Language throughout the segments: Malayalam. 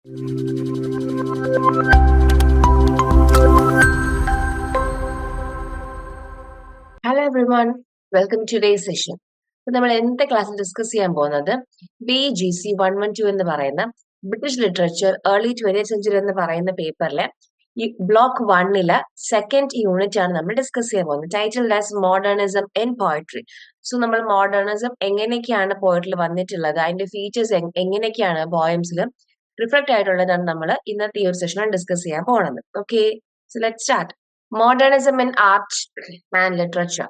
Hello everyone, welcome to today's session. നമ്മൾ ഇന്നത്തെ ക്ലാസ്സിൽ ഡിസ്കസ് ചെയ്യാൻ പോകുന്നത് BGC 112 എന്ന് പറയുന്ന British literature early 20th century എന്ന് പറയുന്ന പേപ്പറിലെ ഈ ബ്ലോക്ക് 1 സെക്കൻഡ് യൂണിറ്റ് ആണ് നമ്മൾ ഡിസ്കസ് ചെയ്യാൻ പോകുന്നത്. Titled as modernism in poetry. So നമ്മൾ മോഡേണിസം എങ്ങനെയൊക്കെയാണ് പോയട്രിയിൽ വന്നിട്ടുള്ളത്, അതിന്റെ ഫീച്ചേഴ്സ് എങ്ങനെയൊക്കെയാണ് പോയംസിൽ റിഫ്ലക്ട് ആയിട്ടുള്ളതാണ് നമ്മൾ ഇന്നത്തെ ഈ ഒരു സെഷനിൽ ഡിസ്കസ് ചെയ്യാൻ പോകുന്നത്. Okay, so let's start. Modernism in art and literature.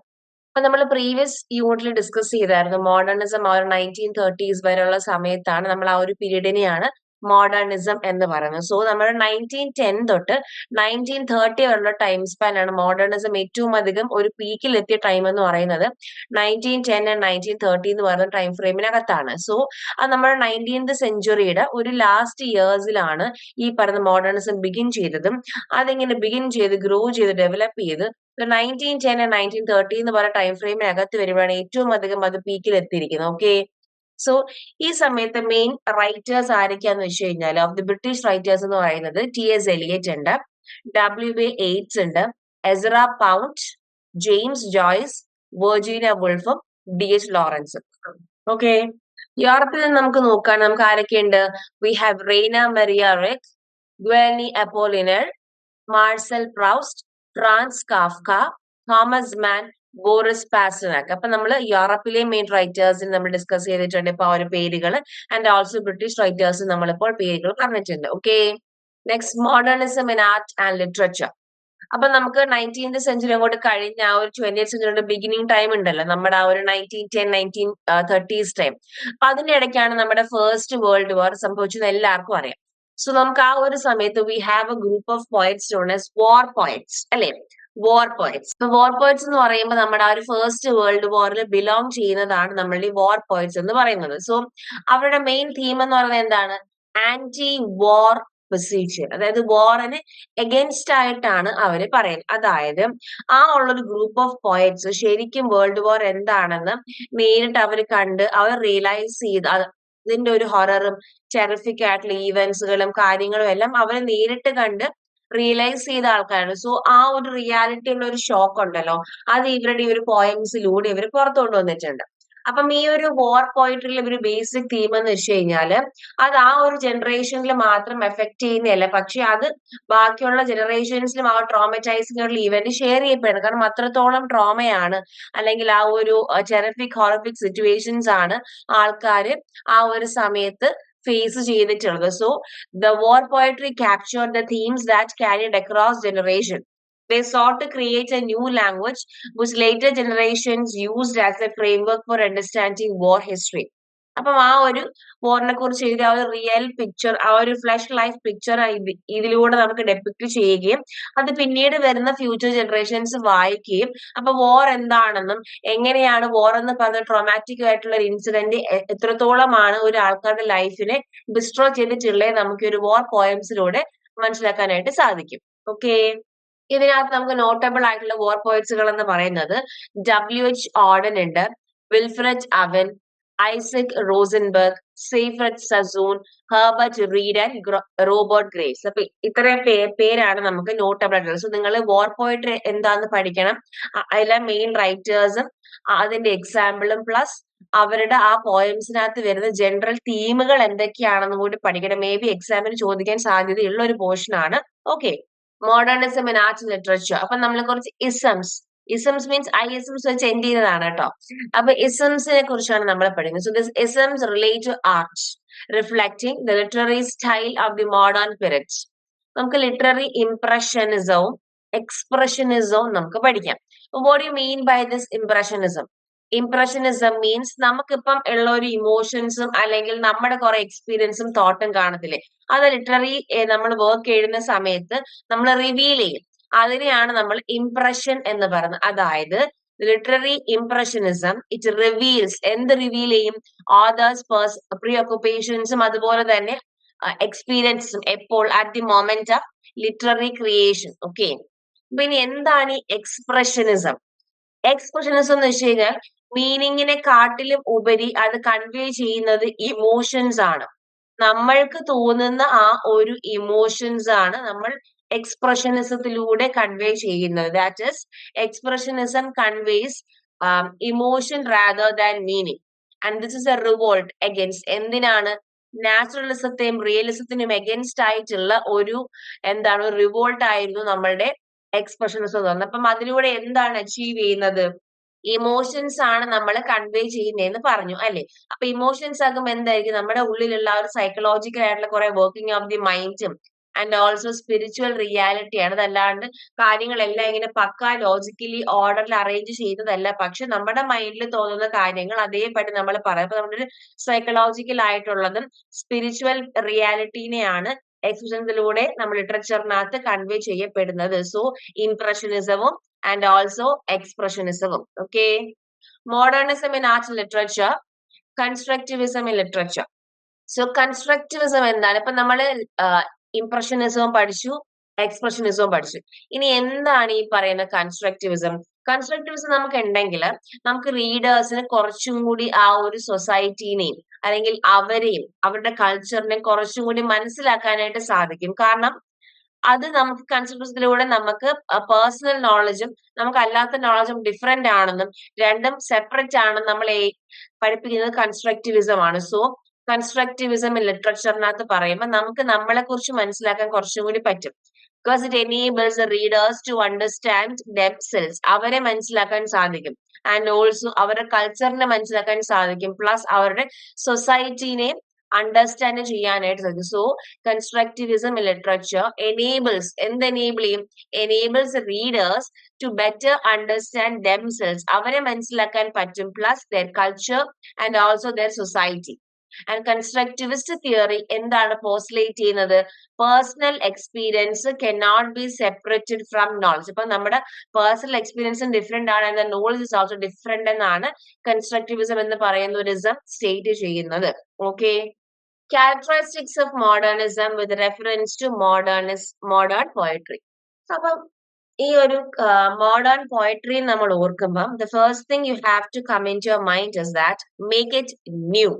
അപ്പൊ നമ്മൾ പ്രീവിയസ് യൂണിറ്റിൽ ഡിസ്കസ് ചെയ്തായിരുന്നു മോഡേണിസം ആ ഒരു 1930s വരെയുള്ള സമയത്താണ് നമ്മൾ ആ ഒരു പീരീഡിനെയാണ് മോഡേണിസം എന്ന് പറയുന്നത്. സോ നമ്മൾ 1910 തൊട്ട് 1930 വരെയുള്ള ടൈം സ്പാൻ ആണ് മോഡേണിസം ഏറ്റവും അധികം ഒരു പീക്കിൽ എത്തിയ ടൈം എന്ന് പറയുന്നത് 1910 ആൻഡ് 1930 എന്ന് പറയുന്ന ടൈം ഫ്രെയിമിനകത്താണ്. സോ അത് നമ്മുടെ 19th സെഞ്ചുറിയുടെ ഒരു ലാസ്റ്റ് ഇയേഴ്സിലാണ് ഈ പറയുന്ന മോഡേണിസം ബിഗിൻ ചെയ്തതും അതിങ്ങനെ ബിഗിൻ ചെയ്ത് ഗ്രോ ചെയ്ത് ഡെവലപ്പ് ചെയ്ത് 1910 ആൻഡ് 1930 എന്ന് പറയുന്ന ടൈം ഫ്രെയിമിനകത്ത് വരുമ്പോഴാണ് ഏറ്റവും അധികം അത് പീക്കിൽ എത്തിയിരിക്കുന്നത്. ഓക്കെ, സോ ഈ സമയത്ത് മെയിൻ റൈറ്റേഴ്സ് ആരൊക്കെയാന്ന് വെച്ച് കഴിഞ്ഞാൽ ഓഫ് ദി ബ്രിട്ടീഷ് റൈറ്റേഴ്സ് എന്ന് പറയുന്നത് T.S. എലിയറ്റ് ഉണ്ട്, W.A. യേറ്റ്സ് ഉണ്ട്, Ezra Pound, James Joyce, Virginia വുൾഫും D.H. ലോറൻസും. ഓക്കെ, യൂറോപ്പിൽ നിന്ന് നമുക്ക് നോക്കാൻ നമുക്ക് ആരൊക്കെയുണ്ട്? We have Rainer Maria Rilke, Guillaume Apollinaire, Marcel Proust, Franz Kafka, Thomas Mann, Boris Pasternak. അപ്പൊ നമ്മൾ യൂറോപ്പിലെ മെയിൻ റൈറ്റേഴ്സിന് നമ്മൾ ഡിസ്കസ് ചെയ്തിട്ടുണ്ട് ഇപ്പൊ ആ ഒരു പേരുകൾ, ആൻഡ് ഓൾസോ ബ്രിട്ടീഷ് റൈറ്റേഴ്സ് നമ്മളിപ്പോൾ പേരുകൾ പറഞ്ഞിട്ടുണ്ട്. Okay, next modernism in art and literature. അപ്പൊ നമുക്ക് 19th സെഞ്ചുറി അങ്ങോട്ട് കഴിഞ്ഞ ആ ഒരു 20th സെഞ്ചുറിയുടെ ബിഗിനിങ് ടൈം ഉണ്ടല്ലോ, നമ്മുടെ ആ ഒരു 1910 1930s ടൈം. അപ്പൊ അതിന്റെ ഇടയ്ക്കാണ് നമ്മുടെ ഫസ്റ്റ് വേൾഡ് വാർ സംഭവിച്ചത് എല്ലാവർക്കും അറിയാം. സോ നമുക്ക് ആ ഒരു സമയത്ത് we have A group of poets known as war poets, അല്ലെ? വാർ പോയറ്റ്സ്. ഇപ്പൊ വാർ പോയറ്റ്സ് എന്ന് പറയുമ്പോൾ നമ്മുടെ ആ ഒരു ഫസ്റ്റ് വേൾഡ് വാറിൽ ബിലോങ് ചെയ്യുന്നതാണ് നമ്മളുടെ ഈ വാർ പോയറ്റ്സ് എന്ന് പറയുന്നത്. സോ അവരുടെ മെയിൻ തീം എന്ന് പറയുന്നത് എന്താണ്? ആന്റി വാർ പൊസിഷൻ, അതായത് വാറിന് എഗൻസ്റ്റ് ആയിട്ടാണ് അവര് പറയുന്നത്. അതായത് ആ ഉള്ളൊരു ഗ്രൂപ്പ് ഓഫ് പോയറ്റ്സ് ശരിക്കും വേൾഡ് വാർ എന്താണെന്ന് നേരിട്ട് അവർ കണ്ട് അവർ റിയലൈസ് ചെയ്ത് ഇതിന്റെ ഒരു ഹൊററും ടെറിഫിക് ആയിട്ടുള്ള ഈവൻസുകളും കാര്യങ്ങളും എല്ലാം അവർ നേരിട്ട് കണ്ട് റിയലൈസ് ചെയ്ത ആൾക്കാരാണ്. സോ ആ ഒരു റിയാലിറ്റി ഉള്ള ഒരു ഷോക്ക് ഉണ്ടല്ലോ, അത് ഇവരുടെ ഈ ഒരു പോയംസിലൂടെ ഇവർ പുറത്തു കൊണ്ടുവന്നിട്ടുണ്ട്. അപ്പം ഈ ഒരു വാർ പോയിട്രിയിലെ ഒരു ബേസിക് തീം എന്ന് വെച്ച് കഴിഞ്ഞാല് അത് ആ ഒരു ജനറേഷനിൽ മാത്രം എഫക്ട് ചെയ്യുന്നതല്ല, പക്ഷെ അത് ബാക്കിയുള്ള ജനറേഷൻസിലും ആ ട്രോമറ്റൈസിംഗ് ആയിട്ടുള്ള ഇവന്റ് ഷെയർ ചെയ്യപ്പെടുന്നത്. കാരണം അത്രത്തോളം ട്രോമയാണ് അല്ലെങ്കിൽ ആ ഒരു ടെറിഫിക് ഹോറിഫിക് സിറ്റുവേഷൻസ് ആണ് ആൾക്കാര് ആ ഒരു സമയത്ത് ഫേസ് ചെയ്തിട്ടുള്ളത്. So the war poetry captured the themes that carried across generation. They sought to create a new language which later generations used as a framework for understanding war history. അപ്പം ആ ഒരു വാറിനെ കുറിച്ച് എഴുതിയ ആ ഒരു റിയൽ പിക്ചർ, ആ ഒരു ഫ്ലഷ് ലൈഫ് പിക്ചർ ഇതിലൂടെ നമുക്ക് ഡെപ്പിക്ട് ചെയ്യുകയും അത് പിന്നീട് വരുന്ന ഫ്യൂച്ചർ ജനറേഷൻസ് വായിക്കുകയും അപ്പൊ വാർ എന്താണെന്നും എങ്ങനെയാണ് വാർ എന്ന് പറഞ്ഞ ട്രോമാറ്റിക് ആയിട്ടുള്ള ഒരു ഇൻസിഡന്റ് എത്രത്തോളമാണ് ഒരു ആൾക്കാരുടെ ലൈഫിനെ ഡിസ്ട്രോ ചെയ്തിട്ടുള്ളത് നമുക്ക് ഒരു വാർ പോയംസിലൂടെ മനസ്സിലാക്കാനായിട്ട് സാധിക്കും. ഓക്കെ, ഇതിനകത്ത് നമുക്ക് നോട്ടബിൾ ആയിട്ടുള്ള വാർ പോയറ്റ്സുകൾ എന്ന് പറയുന്നത് W.H. ഓഡൻ ഉണ്ട്, Wilfred Owen, Isaac Rosenberg, Siegfried Sassoon, Herbert Read and Robert Graves. അപ്പൊ ഇത്രയും പേരാണ് നമുക്ക് നോട്ടബിൾ ആയിട്ടുള്ളത്. സോ നിങ്ങൾ വാർ പോയട്രി എന്താന്ന് പഠിക്കണം, അതിലെ മെയിൻ റൈറ്റേഴ്സും അതിന്റെ എക്സാമ്പിളും പ്ലസ് അവരുടെ ആ പോയംസിനകത്ത് വരുന്ന ജനറൽ തീമുകൾ എന്തൊക്കെയാണെന്ന് കൂടി പഠിക്കണം. മേ ബി എക്സാമിന് ചോദിക്കാൻ സാധ്യതയുള്ള ഒരു പോർഷൻ ആണ്. Okay, modernism in arts and literature. അപ്പൊ നമ്മൾ കുറച്ച് ഇസംസ് മീൻസ് ISMs വെച്ച് എൻഡ് ചെയ്തതാണ് കേട്ടോ. അപ്പൊ ഇസംസിനെ കുറിച്ചാണ് നമ്മൾ പഠിക്കുന്നത്. So this isms relate to art reflecting the literary style of the modern period. നമുക്ക് ലിറ്റററി ഇംപ്രഷനിസവും എക്സ്പ്രഷനിസവും നമുക്ക് പഠിക്കാം. What you mean by this impressionism? Impressionism means നമുക്കിപ്പം ഉള്ള ഒരു ഇമോഷൻസും അല്ലെങ്കിൽ നമ്മുടെ കുറെ എക്സ്പീരിയൻസും തോട്ടും കാണത്തില്ലേ, അത് ലിറ്റററി നമ്മൾ വർക്ക് എഴുതുന്ന സമയത്ത് നമ്മൾ റിവീൽ ചെയ്യും. അതിനെയാണ് നമ്മൾ ഇംപ്രഷൻ എന്ന് പറയുന്നത്. അതായത് ലിറ്റററി ഇംപ്രഷനിസം ഇറ്റ് റിവീൽസ്, എന്ത് റിവീൽ ചെയ്യും? ഓതേഴ്സ് പ്രീ ഒക്കുപേഷൻസും അതുപോലെ തന്നെ എക്സ്പീരിയൻസും എപ്പോൾ at the moment of literary creation. Okay, പിന്നെ എന്താണ് ഈ എക്സ്പ്രഷനിസം? എക്സ്പ്രഷനിസം എന്ന് വെച്ച് കഴിഞ്ഞാൽ മീനിങ്ങിനെ കാട്ടിലും ഉപരി അത് കൺവേ ചെയ്യുന്നത് ഇമോഷൻസ് ആണ്. നമ്മൾക്ക് തോന്നുന്ന ആ ഒരു ഇമോഷൻസ് ആണ് നമ്മൾ എക്സ്പ്രഷനിസത്തിലൂടെ കൺവേ ചെയ്യുന്നത്. That is expressionism conveys emotion rather than meaning. And this is A revolt against എന്തിനാണ്? നാച്ചുറലിസത്തെയും റിയലിസത്തിനും എഗൻസ്റ്റ് ആയിട്ടുള്ള ഒരു എന്താണ് റിവോൾട്ട് ആയിരുന്നു നമ്മളുടെ എക്സ്പ്രഷനിസം എന്ന് പറയുന്നത്. അപ്പം അതിലൂടെ എന്താണ് അച്ചീവ് ചെയ്യുന്നത്? ഇമോഷൻസ് ആണ് നമ്മൾ കൺവേ ചെയ്യുന്നതെന്ന് പറഞ്ഞു അല്ലെ. അപ്പൊ ഇമോഷൻസ് ആകുമ്പോൾ എന്തായിരിക്കും? നമ്മുടെ ഉള്ളിലുള്ള ഒരു സൈക്കോളജിക്കൽ ആയിട്ടുള്ള കുറെ വർക്കിംഗ് ഓഫ് ദി മൈൻഡും ആൻഡ് ഓൾസോ സ്പിരിച്വൽ റിയാലിറ്റി ആണ്. അതല്ലാണ്ട് കാര്യങ്ങളെല്ലാം ഇങ്ങനെ പക്കാ ലോജിക്കലി ഓർഡറിൽ അറേഞ്ച് ചെയ്തതല്ല. പക്ഷെ നമ്മുടെ മൈൻഡിൽ തോന്നുന്ന കാര്യങ്ങൾ അതേപടി നമ്മൾ പറയും. അപ്പൊ നമ്മുടെ സൈക്കോളജിക്കൽ ആയിട്ടുള്ളതും സ്പിരിച്വൽ റിയാലിറ്റീനെയാണ് എക്സ്പ്രഷൻസിലൂടെ നമ്മൾ ലിറ്ററേച്ചറിനകത്ത് കൺവേ ചെയ്യപ്പെടുന്നത്. സോ ഇംപ്രഷനിസവും and also expressionism. Okay. Modernism in art and literature, constructivism in literature. So constructivism എന്താണ്? ഇപ്പൊ നമ്മള് ഇംപ്രഷനിസവും പഠിച്ചു, എക്സ്പ്രഷനിസവും പഠിച്ചു. ഇനി എന്താണ് ഈ പറയുന്ന കൺസ്ട്രക്റ്റിവിസം? കൺസ്ട്രക്റ്റിവിസം നമുക്ക് ഉണ്ടെങ്കിൽ നമുക്ക് റീഡേഴ്സിന് കുറച്ചും കൂടി ആ ഒരു സൊസൈറ്റീനെയും അല്ലെങ്കിൽ അവരെയും അവരുടെ കൾച്ചറിനെയും കുറച്ചും കൂടി മനസ്സിലാക്കാനായിട്ട് സാധിക്കും. കാരണം അത് നമുക്ക് കൺസ്ട്രക്റ്റിവിസത്തിലൂടെ നമുക്ക് പേഴ്സണൽ നോളജും നമുക്ക് അല്ലാത്ത നോളജും ഡിഫറെന്റ് ആണെന്നും രണ്ടും സെപ്പറേറ്റ് ആണെന്നും നമ്മൾ പഠിപ്പിക്കുന്നത് കൺസ്ട്രക്റ്റിവിസം ആണ്. സോ കൺസ്ട്രക്റ്റിവിസം ലിറ്ററേച്ചറിനകത്ത് പറയുമ്പോൾ നമുക്ക് നമ്മളെ കുറിച്ച് മനസ്സിലാക്കാൻ കുറച്ചും കൂടി പറ്റും. Because it enables readers to understand themselves, അവരെ മനസ്സിലാക്കാൻ സാധിക്കും. ആൻഡ് ഓൾസോ അവരുടെ കൾച്ചറിനെ മനസ്സിലാക്കാൻ സാധിക്കും. പ്ലസ് അവരുടെ സൊസൈറ്റീനെ അണ്ടർസ്റ്റാൻഡ് ചെയ്യാനായിട്ട് സാധിക്കും. So constructivism in literature enables enables readers to better understand themselves, അവരെ മനസ്സിലാക്കാൻ പറ്റും. Plus their culture and also their society. And constructivist theory എന്താണ് പോസ്റ്റുലേറ്റ് ചെയ്യുന്നത്? Personal experience cannot be separated from knowledge. ഇപ്പൊ നമ്മുടെ പേഴ്സണൽ എക്സ്പീരിയൻസും ഡിഫറെന്റ് ആണ്, and knowledge is also different എന്നാണ് കൺസ്ട്രക്റ്റിവിസം എന്ന് പറയുന്ന ഒരു ഇസം സ്റ്റേറ്റ് ചെയ്യുന്നത്. Okay. Characteristics of modernism with reference to modern poetry. അപ്പം ഈ ഒരു മോഡേൺ പോയട്രി നമ്മൾ ഓർക്കുമ്പം the first thing you have to come into your mind is that make it new.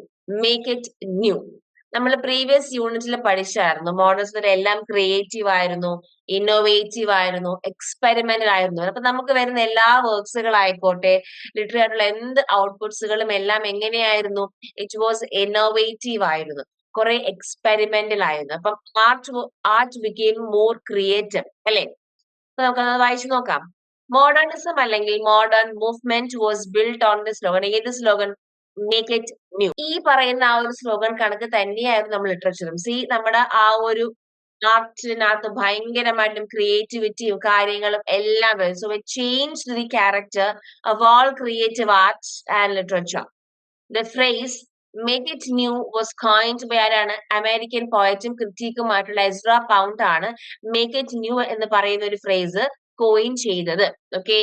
നമ്മൾ പ്രീവിയസ് യൂണിറ്റിൽ പഠിച്ചായിരുന്നു മോഡേണിസം എല്ലാം ക്രിയേറ്റീവ് ആയിരുന്നു, ഇന്നോവേറ്റീവ് ആയിരുന്നു, എക്സ്പെരിമെന്റൽ ആയിരുന്നു. അപ്പൊ നമുക്ക് വരുന്ന എല്ലാ വർക്ക്സുകളായിക്കോട്ടെ, ലിറ്റററി ആയിട്ടുള്ള എന്ത് ഔട്ട്പുട്സുകളും എല്ലാം എങ്ങനെയായിരുന്നു? ഇറ്റ് വാസ് ഇന്നോവേറ്റീവ് ആയിരുന്നു, കുറെ എക്സ്പെരിമെന്റൽ ആയിരുന്നു. അപ്പം ആർട്ട് ബിക്കെയിം മോർ ക്രിയേറ്റീവ് അല്ലെ. അപ്പൊ നമുക്കത് വായിച്ചു നോക്കാം. മോഡേണിസം അല്ലെങ്കിൽ modern movement was build on the slogan. ഏത് സ്ലോഗൻ? Make it new. ഈ പറയുന്ന ആ ഒരു സ്ലോഗൻ കണക്ക് തന്നെയായിരുന്നു നമ്മൾ ലിറ്ററേച്ചറും. സി നമ്മുടെ ആ ഒരു ആർട്ടിനകത്ത് ഭയങ്കരമായിട്ടും ക്രിയേറ്റിവിറ്റിയും കാര്യങ്ങളും എല്ലാം വരും. So it changed the character of all creative arts and literature. The phrase make it new was coined by ആരാണ്? അമേരിക്കൻ പോയറ്റും ക്രിറ്റിക്കുമായിട്ടുള്ള എസ്ര പൗണ്ട് ആണ് മേക്ക് ഇറ്റ് ന്യൂ എന്ന് പറയുന്ന ഒരു ഫ്രേസ് കോയിൻ ചെയ്തത്. Okay.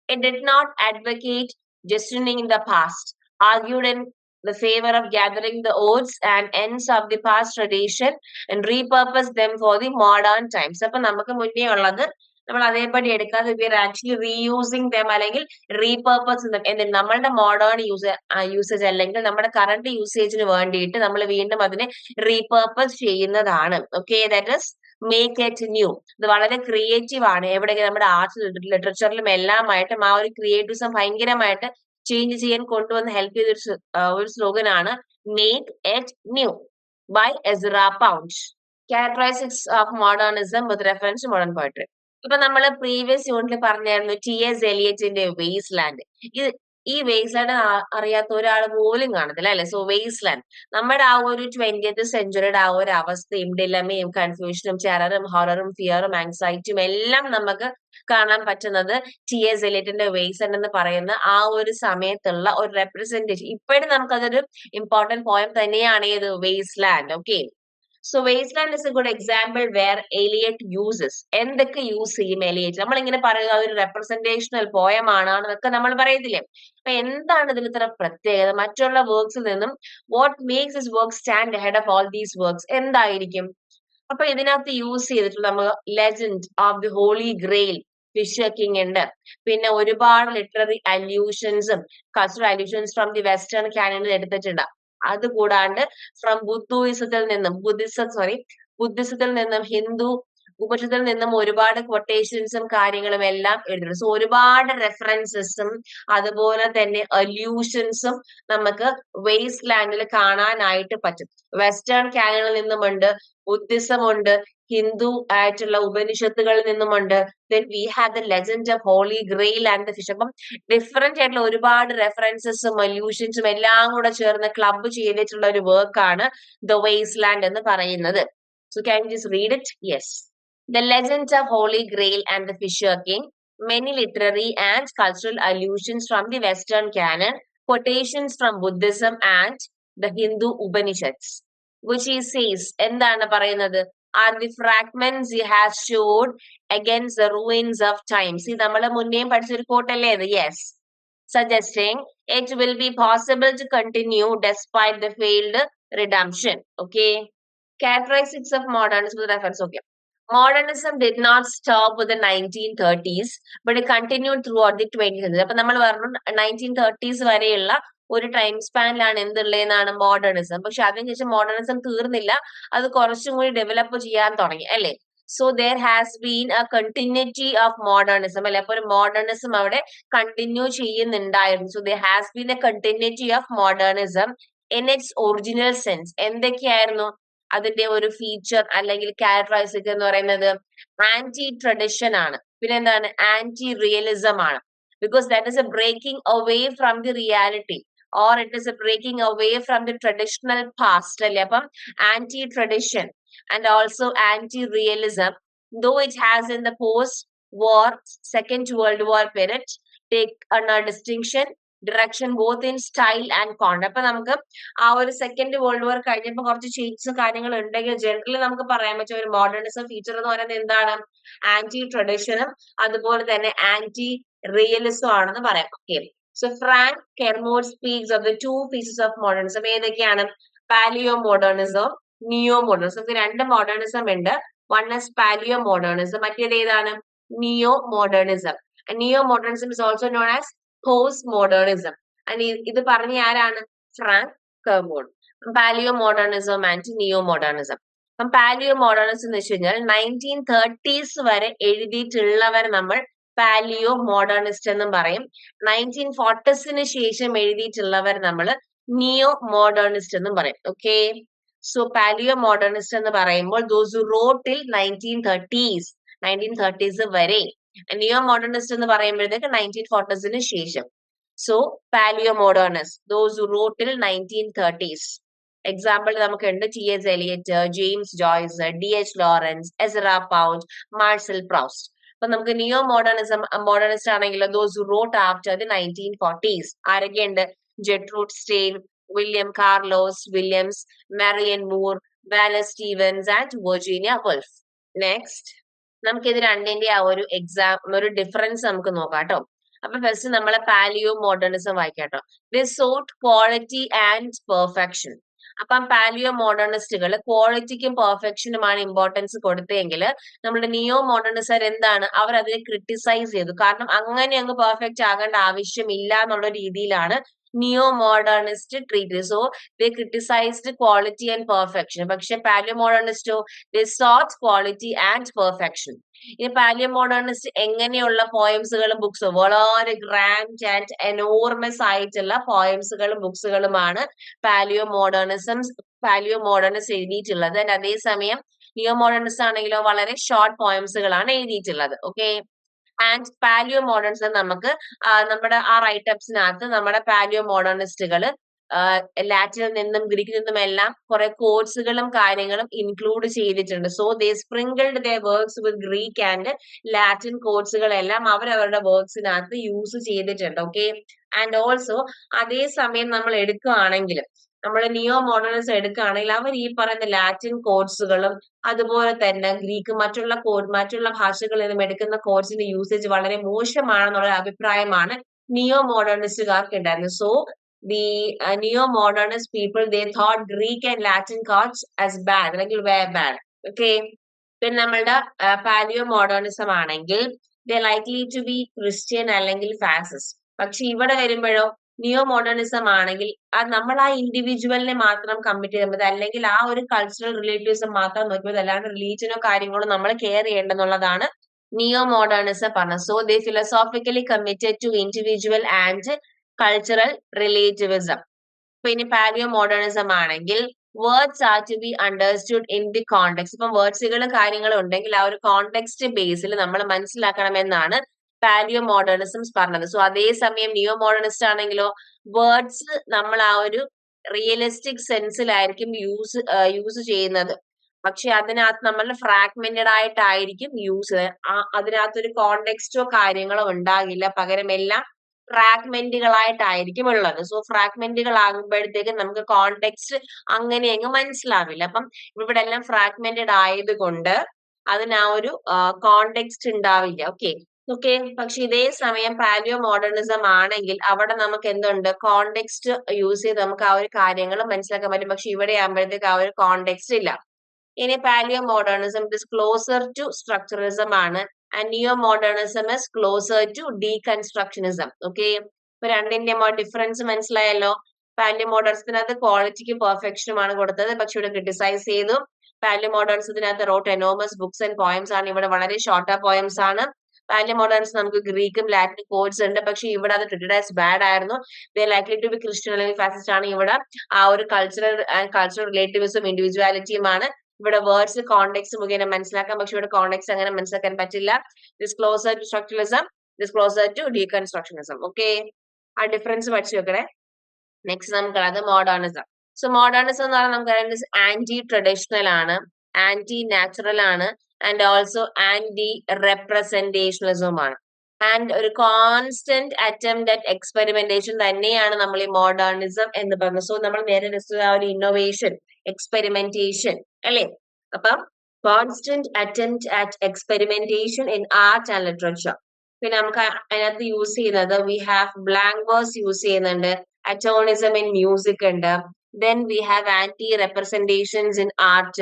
It did not advocate jettisoning in the past, argued in the favor of gathering the odds and ends of the past tradition and repurpose them for the modern times. അപ്പൊ നമുക്ക് മുന്നേ ഉള്ളത് നമ്മൾ അതേപടി എടുക്കാതെ we are actually reusing them അല്ലെങ്കിൽ repurpose them. നമ്മളുടെ മോഡേൺ യൂസേജ് അല്ലെങ്കിൽ നമ്മുടെ കറണ്ട് യൂസേജിന് വേണ്ടിയിട്ട് നമ്മൾ വീണ്ടും അതിനെ റീപർപ്പസ് ചെയ്യുന്നതാണ്. Okay. That is make it new. ഇത് വളരെ ക്രിയേറ്റീവ് ആണ്. എവിടെയൊക്കെ നമ്മുടെ ആർട്സ് ലിറ്ററേച്ചറിലും എല്ലാമായിട്ടും ആ ഒരു ക്രിയേറ്റിവിസം ഭയങ്കരമായിട്ട് ചേഞ്ച് ചെയ്യാൻ കൊണ്ടുവന്ന് ഹെൽപ്പ് ചെയ്ത ഒരു സ്ലോഗൻ ആണ് make it new by Ezra Pound. Characteristics of modernism with reference to modern poetry. ഇപ്പൊ നമ്മൾ പ്രീവിയസ് യൂണിറ്റിൽ പറഞ്ഞായിരുന്നു ടി.എസ്. എലിയറ്റിന്റെ വേസ്റ്റ് ലാൻഡ്. ഈ വേസ്റ്റ് ലാൻഡ് അറിയാത്ത ഒരാൾ പോലും കാണത്തില്ല അല്ലെ. സോ വേസ്റ്റ് ലാൻഡ് നമ്മുടെ ആ ഒരു 20th സെഞ്ചുറിയുടെ ആ ഒരു അവസ്ഥയും ഡിലമയും കൺഫ്യൂഷനും ടെററും ഹൊററും ഫിയറും ആങ്സൈറ്റിയും എല്ലാം നമുക്ക് കാണാൻ പറ്റുന്നത് ടി.എസ്. എലിയറ്റിന്റെ വേസ്റ്റ് ലാൻഡ് എന്ന് പറയുന്ന ആ ഒരു സമയത്തുള്ള ഒരു റെപ്രസെന്റേഷൻ. ഇപ്പോഴും നമുക്കതൊരു ഇമ്പോർട്ടന്റ് പോയം തന്നെയാണ് ഏത് waste land. Okay. So waste land is a good example where Eliot uses. എന്തൊക്കെ യൂസ് ചെയ്യും എലിയറ്റ്? നമ്മളിങ്ങനെ പറയുക ഒരു റെപ്രസെന്റേഷണൽ പോയം ആണെന്നൊക്കെ നമ്മൾ പറയത്തില്ലേ. അപ്പൊ എന്താണ് ഇതിൽ ഇത്ര പ്രത്യേകത മറ്റുള്ള വർക്ക്സിൽ നിന്നും? What makes this work stand ahead of all these works എന്തായിരിക്കും? അപ്പൊ ഇതിനകത്ത് യൂസ് ചെയ്തിട്ടുള്ള നമുക്ക് legend of the Holy Grail, Fisher King ഉണ്ട്. പിന്നെ ഒരുപാട് ലിറ്റററി അല്യൂഷൻസും cultural allusions from the western കാനണിൽ എടുത്തിട്ടുണ്ട്. അത് കൂടാണ്ട് ഫ്രം ബുദ്ധിസത്തിൽ നിന്നും ഹിന്ദു ഉപനിഷത്തിൽ നിന്നും ഒരുപാട് ക്വട്ടേഷൻസും കാര്യങ്ങളും എല്ലാം എഴുതുന്നുണ്ട്. സോ ഒരുപാട് റെഫറൻസസും അതുപോലെ തന്നെ അല്യൂഷൻസും നമുക്ക് വേസ്റ്റ് ലാൻഡിൽ കാണാനായിട്ട് പറ്റും. വെസ്റ്റേൺ കാനണിൽ നിന്നുമുണ്ട്, ബുദ്ധിസം ഉണ്ട്, ഹിന്ദു ആയിട്ടുള്ള ഉപനിഷത്തുകളിൽ നിന്നുമുണ്ട്. Then we have the legend of Holy Grail and the fish. അപ്പം ഡിഫറെന്റ് ആയിട്ടുള്ള ഒരുപാട് റെഫറൻസസും അല്യൂഷൻസും എല്ലാം കൂടെ ചേർന്ന് ക്ലബ് ചെയ്തിട്ടുള്ള ഒരു വർക്ക് ആണ് ദ വേസ്റ്റ് ലാൻഡ് എന്ന് പറയുന്നത്. So can you just read it? Yes. The legend of Holy Grail and the Fisher King, many literary and cultural allusions from the Western canon, quotations from Buddhism and the Hindu Upanishads, which he says, എന്താണ് പറയുന്നത്, are the fragments he has showed against the ruins of time. See, നമ്മൾ മുന്നേ പഠിച്ചൊരു കോട്ടല്ലേ അത്? Yes. Suggesting it will be possible to continue despite the failed redemption. Okay. Characteristics of modernism with reference. Okay. Modernism did not stop with the 1930s, but it continued throughout the 20th century. അപ്പൊ നമ്മൾ പറഞ്ഞു 1930s വരെയുള്ള ഒരു ടൈം സ്പാനിലാണ് എന്തുള്ളതെന്നാണ് മോഡേണിസം. പക്ഷെ അതിനുശേഷം മോഡേണിസം തീർന്നില്ല, അത് കുറച്ചും കൂടി ഡെവലപ്പ് ചെയ്യാൻ തുടങ്ങി അല്ലെ. So there has been A continuity of modernism അല്ലെ. അപ്പൊ ഒരു മോഡേണിസം അവിടെ കണ്ടിന്യൂ ചെയ്യുന്നുണ്ടായിരുന്നു. So there has been A continuity of modernism in its original sense. എന്തൊക്കെയായിരുന്നു അതിന്റെ ഒരു ഫീച്ചർ അല്ലെങ്കിൽ ക്യാരക്ടറൈസ്റ്റിക് എന്ന് പറയുന്നത്? ആന്റി ട്രഡിഷൻ ആണ്, പിന്നെ എന്താണ്, ആന്റി റിയലിസം ആണ്. Because that is a breaking away from the reality or it is a breaking away from the traditional past അല്ലെ. അപ്പം anti tradition and also anti-realism, though it has in the post-war Second World War period take a distinction direction both in style and content. അപ്പൊ നമുക്ക് ആ ഒരു സെക്കൻഡ് വേൾഡ് വാർ കഴിഞ്ഞപ്പോൾ കുറച്ച് ചേഞ്ചസും കാര്യങ്ങളും ഉണ്ടെങ്കിൽ ജനറലി നമുക്ക് പറയാൻ പറ്റും ഒരു മോഡേണിസം ഫീച്ചർ എന്ന് പറയുന്നത് എന്താണ്? ആന്റി ട്രഡീഷനും അതുപോലെ തന്നെ ആന്റി റിയലിസം ആണെന്ന് പറയാം. Okay. So Frank Kermode speaks of the two pieces of modernism. ഏതൊക്കെയാണ്? Palaeo modernism, neo modernism. രണ്ട് മോഡേണിസം ഉണ്ട്. വൺ ഇസ് പാലിയോ മോഡേണിസം, മറ്റേത് ഏതാണ്? Neo modernism. Neo modernism is also known as post modernism. ഇത് പറഞ്ഞ ആരാണ്? Frank Kermode. Palaeo modernism and neo modernism. അപ്പം പാലിയോ മോഡേണിസം എന്ന് വെച്ച് കഴിഞ്ഞാൽ 1930s വരെ എഴുതിയിട്ടുള്ളവർ നമ്മൾ പാലിയോ മോഡേണിസ്റ്റ് എന്നും പറയും. 1940s ശേഷം എഴുതിയിട്ടുള്ളവർ നമ്മൾ നിയോ മോഡേണിസ്റ്റ് എന്നും പറയും. ഓക്കെ. സോ പാലിയോ മോഡേണിസ്റ്റ് എന്ന് പറയുമ്പോൾ those who wrote till 1930s വരെ. നിയോ മോഡേണിസ്റ്റ് എന്ന് പറയുമ്പോഴത്തേക്ക് 1940s ശേഷം. So palaeo modernist those who wrote till 1930s. Example നമുക്കുണ്ട് T S. Eliot, James Joyce, D H. Lawrence, Ezra Pound, Marcel Proust. അപ്പൊ നമുക്ക് നിയോ മോഡേണിസ്റ്റ് ആണെങ്കിലോ those who wrote after the 1940s. ആരൊക്കെയുണ്ട്? Gertrude Stein, William Carlos Williams, Marianne Moore, Wallace Stevens and Virginia Woolf. Next നമുക്ക് ഇത് രണ്ടിന്റെ ആ ഒരു ഡിഫറൻസ് നമുക്ക് നോക്കാം കേട്ടോ. അപ്പൊ ഫസ്റ്റ് നമ്മളെ പാലിയോ മോഡേണിസം വായിക്കാട്ടോ. The sought quality and perfection. അപ്പം പാലിയോ മോഡേണിസ്റ്റുകൾ ക്വാളിറ്റിക്കും പെർഫെക്ഷനുമാണ് ഇമ്പോർട്ടൻസ് കൊടുത്തെങ്കിൽ നമ്മുടെ നിയോ മോഡേണിസ്റ്റർ എന്താണ്, അവർ അതിനെ ക്രിട്ടിസൈസ് ചെയ്തു. കാരണം അങ്ങനെ അങ്ങ് പെർഫെക്റ്റ് ആകേണ്ട ആവശ്യമില്ല എന്നുള്ള രീതിയിലാണ് neo modernist treat. So they criticised quality and perfection. പക്ഷെ പാലിയോ മോഡേണിസ്റ്റോ they sought quality and perfection. ഇനി പാലിയോ മോഡേണിസ്റ്റ് എങ്ങനെയുള്ള പോയംസുകളും ബുക്സും, വളരെ ഗ്രാൻഡ് ആൻഡ് എനോർമസ് ആയിട്ടുള്ള പോയംസുകളും ബുക്സുകളുമാണ് പാലിയോ മോഡേണിസ്റ്റ് എഴുതിയിട്ടുള്ളത്. അതേസമയം നിയോ മോഡേണിസ്റ്റ് ആണെങ്കിലോ വളരെ ഷോർട്ട് പോയംസുകളാണ് എഴുതിയിട്ടുള്ളത്. ഓക്കെ. ആൻഡ് പാലിയോ മോഡേണിസം നമുക്ക് നമ്മുടെ ആ റൈറ്റപ്സിനകത്ത് നമ്മുടെ പാലിയോ മോഡേണിസ്റ്റുകൾ ലാറ്റിനിൽ നിന്നും ഗ്രീക്കിൽ നിന്നും എല്ലാം കുറെ കോഴ്സുകളും കാര്യങ്ങളും ഇൻക്ലൂഡ് ചെയ്തിട്ടുണ്ട്. So they sprinkled their works with Greek and Latin കോഴ്സുകളെല്ലാം അവരവരുടെ വർക്ക്സിനകത്ത് യൂസ് ചെയ്തിട്ടുണ്ട്. ഓക്കെ. ആൻഡ് ഓൾസോ അതേസമയം നമ്മൾ എടുക്കുകയാണെങ്കിൽ നമ്മൾ നിയോ മോഡേണിസം എടുക്കുകയാണെങ്കിൽ അവർ ഈ പറയുന്ന ലാറ്റിൻ കോഴ്സുകളും അതുപോലെ തന്നെ ഗ്രീക്ക് മറ്റുള്ള ഭാഷകളിൽ നിന്നും എടുക്കുന്ന കോഴ്സിന്റെ യൂസേജ് വളരെ മോശമാണെന്നുള്ള അഭിപ്രായമാണ് നിയോ മോഡേണിസ്റ്റുകാർക്ക് ഉണ്ടായിരുന്നത്. So the neo-modernist people, they thought Greek and Latin chords as bad, അല്ലെങ്കിൽ were bad. Okay. പിന്നെ നമ്മളുടെ പാലിയോ മോഡേണിസം ആണെങ്കിൽ they likely to be Christian അല്ലെങ്കിൽ ഫാസിസ്റ്റ്. പക്ഷെ ഇവിടെ വരുമ്പോഴോ നിയോ മോഡേണിസം ആണെങ്കിൽ നമ്മൾ ആ ഇൻഡിവിജ്വലിനെ മാത്രം കമ്മിറ്റ് ചെയ്താൽ മതി, അല്ലെങ്കിൽ ആ ഒരു കൾച്ചറൽ റിലേറ്റീവ്സ് മാത്രം നോക്കി മതി, അല്ലാണ്ട് റിലീജിയനോ കാര്യങ്ങളോ നമ്മൾ കെയർ ചെയ്യേണ്ടെന്നുള്ളതാണ് നിയോ മോഡേണിസം പറഞ്ഞത്. So they philosophically committed to individual and cultural relativism. പിന്നെ പാലിയോ മോഡേണിസം ആണെങ്കിൽ words are to be understood in the context. ഇപ്പം വേർഡ്സുകളും കാര്യങ്ങളും ഉണ്ടെങ്കിൽ ആ ഒരു കോണ്ടെക്സ്റ്റ് ബേസിൽ നമ്മൾ മനസ്സിലാക്കണമെന്നാണ് പാലിയോ മോഡേണിസംസ് പറഞ്ഞത്. സോ അതേസമയം നിയോ മോഡേണിസ്റ്റ് ആണെങ്കിലോ വേർഡ്സ് നമ്മൾ ആ ഒരു റിയലിസ്റ്റിക് സെൻസിലായിരിക്കും യൂസ് ചെയ്യുന്നത്. പക്ഷെ അതിനകത്ത് നമ്മൾ ഫ്രാഗ്മെന്റഡ് ആയിട്ടായിരിക്കും യൂസ് ചെയ്യുന്നത്. അതിനകത്തൊരു കോണ്ടെക്സ്റ്റോ കാര്യങ്ങളോ ഉണ്ടാകില്ല, പകരം എല്ലാം ഫ്രാഗ്മെന്റുകളായിട്ടായിരിക്കും ഉള്ളത്. സോ ഫ്രാഗ്മെന്റുകൾ ആകുമ്പോഴത്തേക്കും നമുക്ക് കോണ്ടെക്സ്റ്റ് അങ്ങനെ അങ്ങ് മനസ്സിലാവില്ല. അപ്പം ഇവിടെ എല്ലാം ഫ്രാഗ്മെന്റഡ് ആയതുകൊണ്ട് അതിന് ആ ഒരു കോണ്ടെക്സ്റ്റ് ഉണ്ടാവില്ല. ഓക്കെ. പക്ഷെ ഇതേ സമയം പാലിയോ മോഡേണിസം ആണെങ്കിൽ അവിടെ നമുക്ക് എന്തുണ്ട്, കോണ്ടെക്സ്റ്റ് യൂസ് ചെയ്ത് നമുക്ക് ആ ഒരു കാര്യങ്ങൾ മനസ്സിലാക്കാൻ പറ്റും. പക്ഷെ ഇവിടെ ആകുമ്പോഴത്തേക്ക് ആ ഒരു കോണ്ടെക്സ്റ്റ് ഇല്ല. ഇനി palaeo modernism it is closer to structuralism ആണ്, and neo modernism is closer to deconstructionism. Okay, ഇപ്പൊ രണ്ടിന്റെ ഡിഫറൻസ് മനസ്സിലായല്ലോ. പാലിയോ മോഡേണിസത്തിനകത്ത് ക്വാളിറ്റിക്കും പെർഫെക്ഷനുമാണ് കൊടുത്തത്, പക്ഷെ ഇവിടെ ക്രിട്ടിസൈസ് ചെയ്തു. പാലിയോ മോഡേണിസത്തിനകത്ത് wrote enormous books and poems ആണ്, ഇവിടെ വളരെ ഷോർട്ടർ പോയംസ് ആണ്. പാലിയോ മോഡേണിസം നമുക്ക് ഗ്രീക്കും ലാറ്റിനും കോഡ്സ് ഉണ്ട്, പക്ഷെ ഇവിടെ അത് ട്രീറ്റഡ് ആസ് ബാഡ് ആയിരുന്നു. ദേ ലൈക്ലി ടു ബി ക്രിസ്ത്യൻ അല്ലെങ്കിൽ ഫാസിസ്റ്റ് ആണ്. ഇവിടെ ആ ഒരു കൾച്ചറൽ റിലേറ്റിവിസം ഇൻഡിവിജ്വാലിറ്റിയുമാണ്. ഇവിടെ വേർഡ്സ് കോണ്ടെക്സ്റ്റ് മുഖേന മനസ്സിലാക്കാം, പക്ഷെ ഇവിടെ കോണ്ടെക്സ്റ്റ് അങ്ങനെ മനസ്സിലാക്കാൻ പറ്റില്ല. This closer to structuralism, this closer to deconstructionism. Okay, ആ ഡിഫറൻസ് പഠിച്ചു വെക്കണേ. നെക്സ്റ്റ് നമുക്കത് മോഡേണിസം. സോ മോഡേണിസം എന്ന് പറഞ്ഞാൽ നമുക്ക് ആന്റി ട്രഡീഷണൽ ആണ്, ആന്റി നാച്ചുറൽ ആണ്, ആൻഡ് ഓൾസോ ആന്റി റെപ്രസെന്റേഷണലിസവും ആണ്. ആൻഡ് ഒരു കോൺസ്റ്റന്റ് അറ്റംപ്റ്റ് അറ്റ് എക്സ്പെരിമെന്റേഷൻ തന്നെയാണ് നമ്മൾ ഈ മോഡേണിസം എന്ന് പറയുന്നത്. സോ നമ്മൾ നേരെ ഡിസ്കസ് ആ ഒരു ഇന്നോവേഷൻ, എക്സ്പെരിമെന്റേഷൻ അല്ലേ. അപ്പം constant attempt at experimentation in art and literature. പിന്നെ നമുക്ക് അതിനകത്ത് യൂസ് ചെയ്യുന്നത് we have blank verse use ചെയ്യുന്നുണ്ട്, atonism in music ഉണ്ട്, then we have anti representations in art,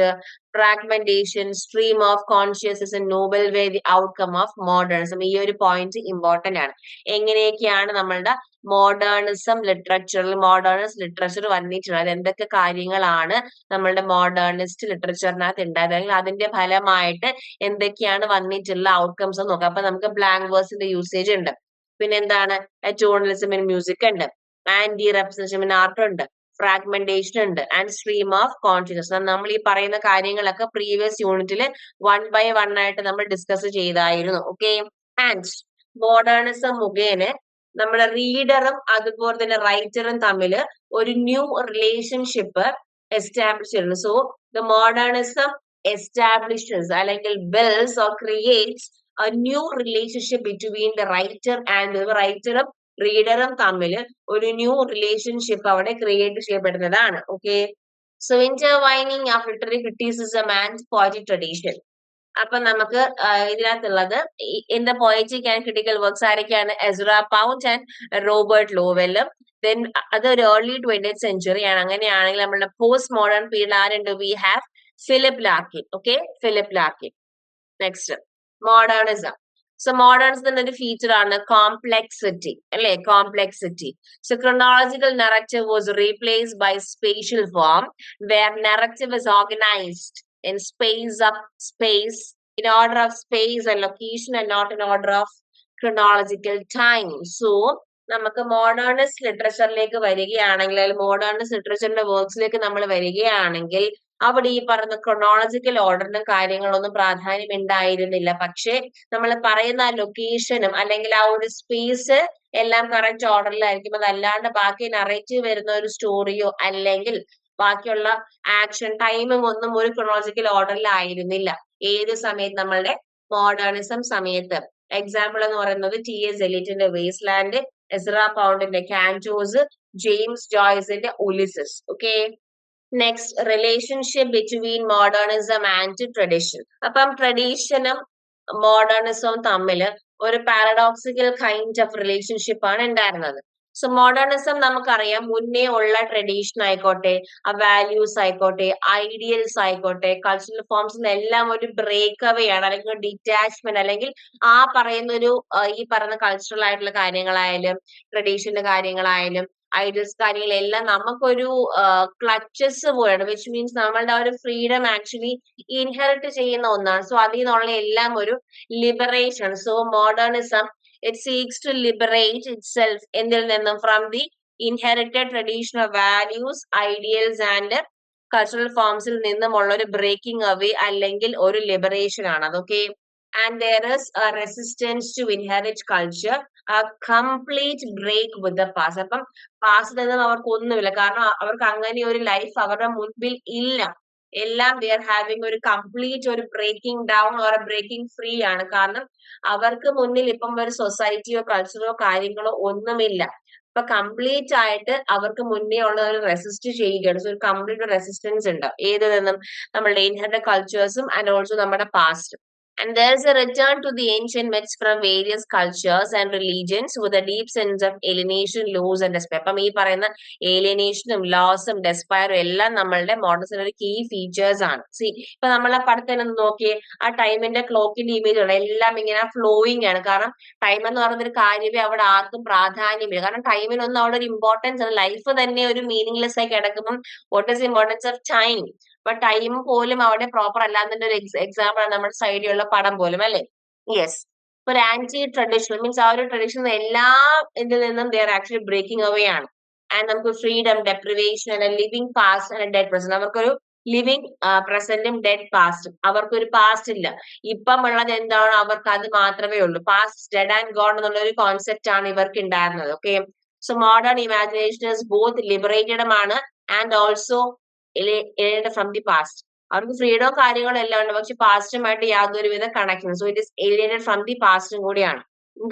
fragmentation, stream of consciousness in noble way, the outcome of modernism. ഈ ഒരു പോയിന്റ് ഇമ്പോർട്ടന്റ് ആണ്. എങ്ങനെയൊക്കെയാണ് നമ്മളുടെ മോഡേണിസം ലിറ്ററേച്ചറിൽ മോഡേണിസ്റ്റ് ലിറ്ററേച്ചർ വന്നിട്ടുള്ളത്, എന്തൊക്കെ കാര്യങ്ങളാണ് നമ്മളുടെ മോഡേണിസ്റ്റ് ലിറ്ററേച്ചറിനകത്ത് ഉണ്ടായത്, അല്ലെങ്കിൽ അതിന്റെ ഫലമായിട്ട് എന്തൊക്കെയാണ് വന്നിട്ടുള്ള ഔട്ട്കംസ് നോക്കാം. അപ്പൊ നമുക്ക് ബ്ലാങ്ക് വേഴ്സിന്റെ യൂസേജ് ഉണ്ട്, പിന്നെ എന്താണ് atonism in music ഉണ്ട്, ആന്റി റെപ്രസെന്റേഷൻ ഇൻ ആർട്ട് ഉണ്ട്, ഫ്രാഗ്മെന്റേഷൻ ഉണ്ട്, ആൻഡ് സ്ട്രീം ഓഫ് കോൺഷ്യസ്നസ്. നമ്മൾ ഈ പറയുന്ന കാര്യങ്ങളൊക്കെ പ്രീവിയസ് യൂണിറ്റിൽ 1 by 1 ആയിട്ട് നമ്മൾ ഡിസ്കസ് ചെയ്തായിരുന്നു. ഓക്കെ, ആൻഡ് മോഡേണിസം മുഖേന നമ്മുടെ റീഡറും അതുപോലെ തന്നെ റൈറ്ററും തമ്മിൽ ഒരു ന്യൂ റിലേഷൻഷിപ്പ് എസ്റ്റാബ്ലിഷ് ചെയ്യുന്നു. സോ ദ മോഡേണിസം എസ്റ്റാബ്ലിഷസ് അല്ലെങ്കിൽ builds or creates a new relationship between the writer and the റൈറ്ററും റീഡറും തമ്മിൽ ഒരു ന്യൂ റിലേഷൻഷിപ്പ് അവിടെ ക്രിയേറ്റ് ചെയ്യപ്പെടുന്നതാണ്. Okay, so intertwining of literary criticism and poetic tradition. അപ്പൊ നമുക്ക് ഇതിനകത്തുള്ളത് in the poetic and critical works ആരൊക്കെയാണ്, എസ്ര പൗണ്ട് ആൻഡ് റോബർട്ട് ലോവെല്ലും. ദെൻ അതൊരു ഏർലി 20th century ആണ്. അങ്ങനെയാണെങ്കിൽ നമ്മളുടെ പോസ്റ്റ് മോഡേൺ പീരീഡ് ആരുണ്ട്, we have Philip Larkin. Okay, Philip Larkin. Next modernism. So മോഡേണിസത്തിന്റെ ഒരു ഫീച്ചർ ആണ് കോംപ്ലെക്സിറ്റി അല്ലെ, complexity. So chronological narrative was replaced by spatial form where narrative is organized in in order of space and location and not in order of chronological time. So നമുക്ക് മോഡേണിസ്റ്റ് ലിറ്ററേച്ചറിലേക്ക് വരികയാണെങ്കിൽ, അല്ലെങ്കിൽ മോഡേണിസ്റ്റ് ലിറ്ററേച്ചറിന്റെ വർക്ക്സിലേക്ക് നമ്മൾ വരികയാണെങ്കിൽ അവിടെ ഈ പറഞ്ഞ ക്രൊണോളജിക്കൽ ഓർഡറിനും കാര്യങ്ങളൊന്നും പ്രാധാന്യം ഉണ്ടായിരുന്നില്ല. പക്ഷെ നമ്മൾ പറയുന്ന ആ ലൊക്കേഷനും അല്ലെങ്കിൽ ആ ഒരു സ്പേസ് എല്ലാം കറക്റ്റ് ഓർഡറിലായിരിക്കും. അതല്ലാണ്ട് ബാക്കി നറേറ്റീവ് വരുന്ന ഒരു സ്റ്റോറിയോ അല്ലെങ്കിൽ ബാക്കിയുള്ള ആക്ഷൻ ടൈമും ഒന്നും ഒരു ക്രൊണോളജിക്കൽ ഓർഡറിലായിരുന്നില്ല. ഏത് സമയത്ത്, നമ്മളുടെ മോഡേണിസം സമയത്ത്. എക്സാമ്പിൾ എന്ന് പറയുന്നത് T.S. എലിയറ്റിന്റെ വേസ്റ്റ് ലാൻഡ്, എസ്ര പൗണ്ടിന്റെ കാൻറ്റോസ്, ജെയിംസ് ജോയ്സിന്റെ Ulysses. Okay, next relationship between modernism and tradition. അപ്പം ട്രഡീഷനും മോഡേണിസവും തമ്മിൽ ഒരു പാരഡോക്സിക്കൽ കൈൻഡ് ഓഫ് റിലേഷൻഷിപ്പ് ആണ് ഉണ്ടായിരുന്നത്. സോ മോഡേണിസം നമുക്കറിയാം മുന്നേ ഉള്ള ട്രഡീഷൻ ആയിക്കോട്ടെ, ആ വാല്യൂസ് ആയിക്കോട്ടെ, ഐഡിയൽസ് ആയിക്കോട്ടെ, കൾച്ചറൽ ഫോംസ് എല്ലാം ഒരു ബ്രേക്ക് അവേ ആണ്, അല്ലെങ്കിൽ ഒരു ഡിറ്റാച്ച്മെന്റ്, അല്ലെങ്കിൽ ആ പറയുന്ന ഒരു ഈ പറയുന്ന കൾച്ചറൽ ആയിട്ടുള്ള കാര്യങ്ങളായാലും ട്രഡീഷന്റെ കാര്യങ്ങളായാലും ഐഡിയൽസ് കാര്യങ്ങളെല്ലാം നമുക്കൊരു ക്ലച്ചസ് പോലെയാണ്, വിച്ച് മീൻസ് നമ്മളുടെ ആ ഒരു ഫ്രീഡം ആക്ച്വലി ഇൻഹെറിറ്റ് ചെയ്യുന്ന ഒന്നാണ്. സോ അതിൽ നിന്നുള്ള എല്ലാം ഒരു liberation. So modernism it seeks to liberate itself എന്തിൽ നിന്നും from the inherited traditional values, ideals and cultural forms ൽ നിന്നുമുള്ള ഒരു breaking away അല്ലെങ്കിൽ ഒരു liberation ആണ് അത്. Okay, and there is a resistance to inherit culture, a complete break with the past. അപ്പം past നിന്നും അവർക്ക് ഒന്നുമില്ല, കാരണം അവർക്ക് അങ്ങനെ ഒരു ലൈഫ് അവരുടെ മുൻപിൽ ഇല്ല. എല്ലാം they are having ഒരു കംപ്ലീറ്റ് ഒരു breaking down or breaking free ആണ്. കാരണം അവർക്ക് മുന്നിൽ ഇപ്പം ഒരു സൊസൈറ്റിയോ കൾച്ചറോ കാര്യങ്ങളോ ഒന്നുമില്ല. അപ്പൊ കംപ്ലീറ്റ് ആയിട്ട് അവർക്ക് മുന്നേ ഉള്ള ഒരു റെസിസ്റ്റ് ചെയ്യുകയാണ്. സോ ഒരു കംപ്ലീറ്റ് റെസിസ്റ്റൻസ് ഉണ്ട് ഏത് നിന്നും, നമ്മളുടെ ഇൻഹെറിറ്റഡ് കൾച്ചേഴ്സും ആൻഡ് ഓൾസോ നമ്മുടെ past. And there is a return to the ancient myths from various cultures and religions with a deep sense of alienation, loss and despair. അപ്പം ഈ പറയുന്ന ഏലിയനേഷനും ലോസും ഡെസ്പയറും എല്ലാം നമ്മളുടെ മോഡേണിസത്തിന്റെ ഒരു കീ ഫീച്ചേഴ്സ് ആണ്. സി ഇപ്പൊ നമ്മൾ ആ പടത്തിൽ നിന്ന് നോക്കിയേ, ആ ടൈമിന്റെ ക്ലോക്കിന്റെ ഇമേജ് ഉണ്ട്, എല്ലാം ഇങ്ങനെ ഫ്ലോയിങ് ആണ്. കാരണം ടൈം എന്ന് പറയുന്നൊരു കാര്യമേ അവിടെ ആർക്കും പ്രാധാന്യമില്ല. കാരണം ടൈമിനൊന്നും അവിടെ ഒരു ഇമ്പോർട്ടൻസ് ആണ്. ലൈഫ് തന്നെ ഒരു മീനിങ്ലെസ് ആയി കിടക്കുമ്പോൾ what is importance of time? അപ്പൊ ടൈം പോലും അവിടെ പ്രോപ്പർ അല്ലാന്നതിന്റെ ഒരു എക്സാമ്പിൾ ആണ് നമ്മുടെ സൈഡിലുള്ള പടം പോലും, അല്ലെ? യെസ്. ഒരു ആന്റി ട്രഡീഷണൽ മീൻസ് ആ ഒരു ട്രഡീഷൻ എല്ലാ ഇതിൽ നിന്നും they are actually breaking away ആണ്. ആൻഡ് നമുക്ക് freedom, deprivation and living past and dead present. അവർക്കൊരു ലിവിങ് പ്രസന്റും ഡെഡ് പാസ്റ്റും, അവർക്കൊരു പാസ്റ്റ് ഇല്ല. ഇപ്പം ഉള്ളത് എന്താണ്, അവർക്ക് അത് മാത്രമേ ഉള്ളൂ. പാസ്റ്റ്, ഡെഡ് ആൻഡ് ഗോൺ എന്നുള്ള ഒരു കോൺസെപ്റ്റ് ആണ് ഇവർക്ക് ഉണ്ടായിരുന്നത്. Okay, so modern imagination is both ലിബറേറ്റഡും ആണ് and also from the past. അവർക്ക് ഫ്രീഡവും കാര്യങ്ങളും എല്ലാം ഉണ്ട്, പക്ഷെ പാസ്റ്റുമായിട്ട് യാതൊരുവിധ connection. So it is alienated from the പാസ്റ്റും കൂടിയാണ്.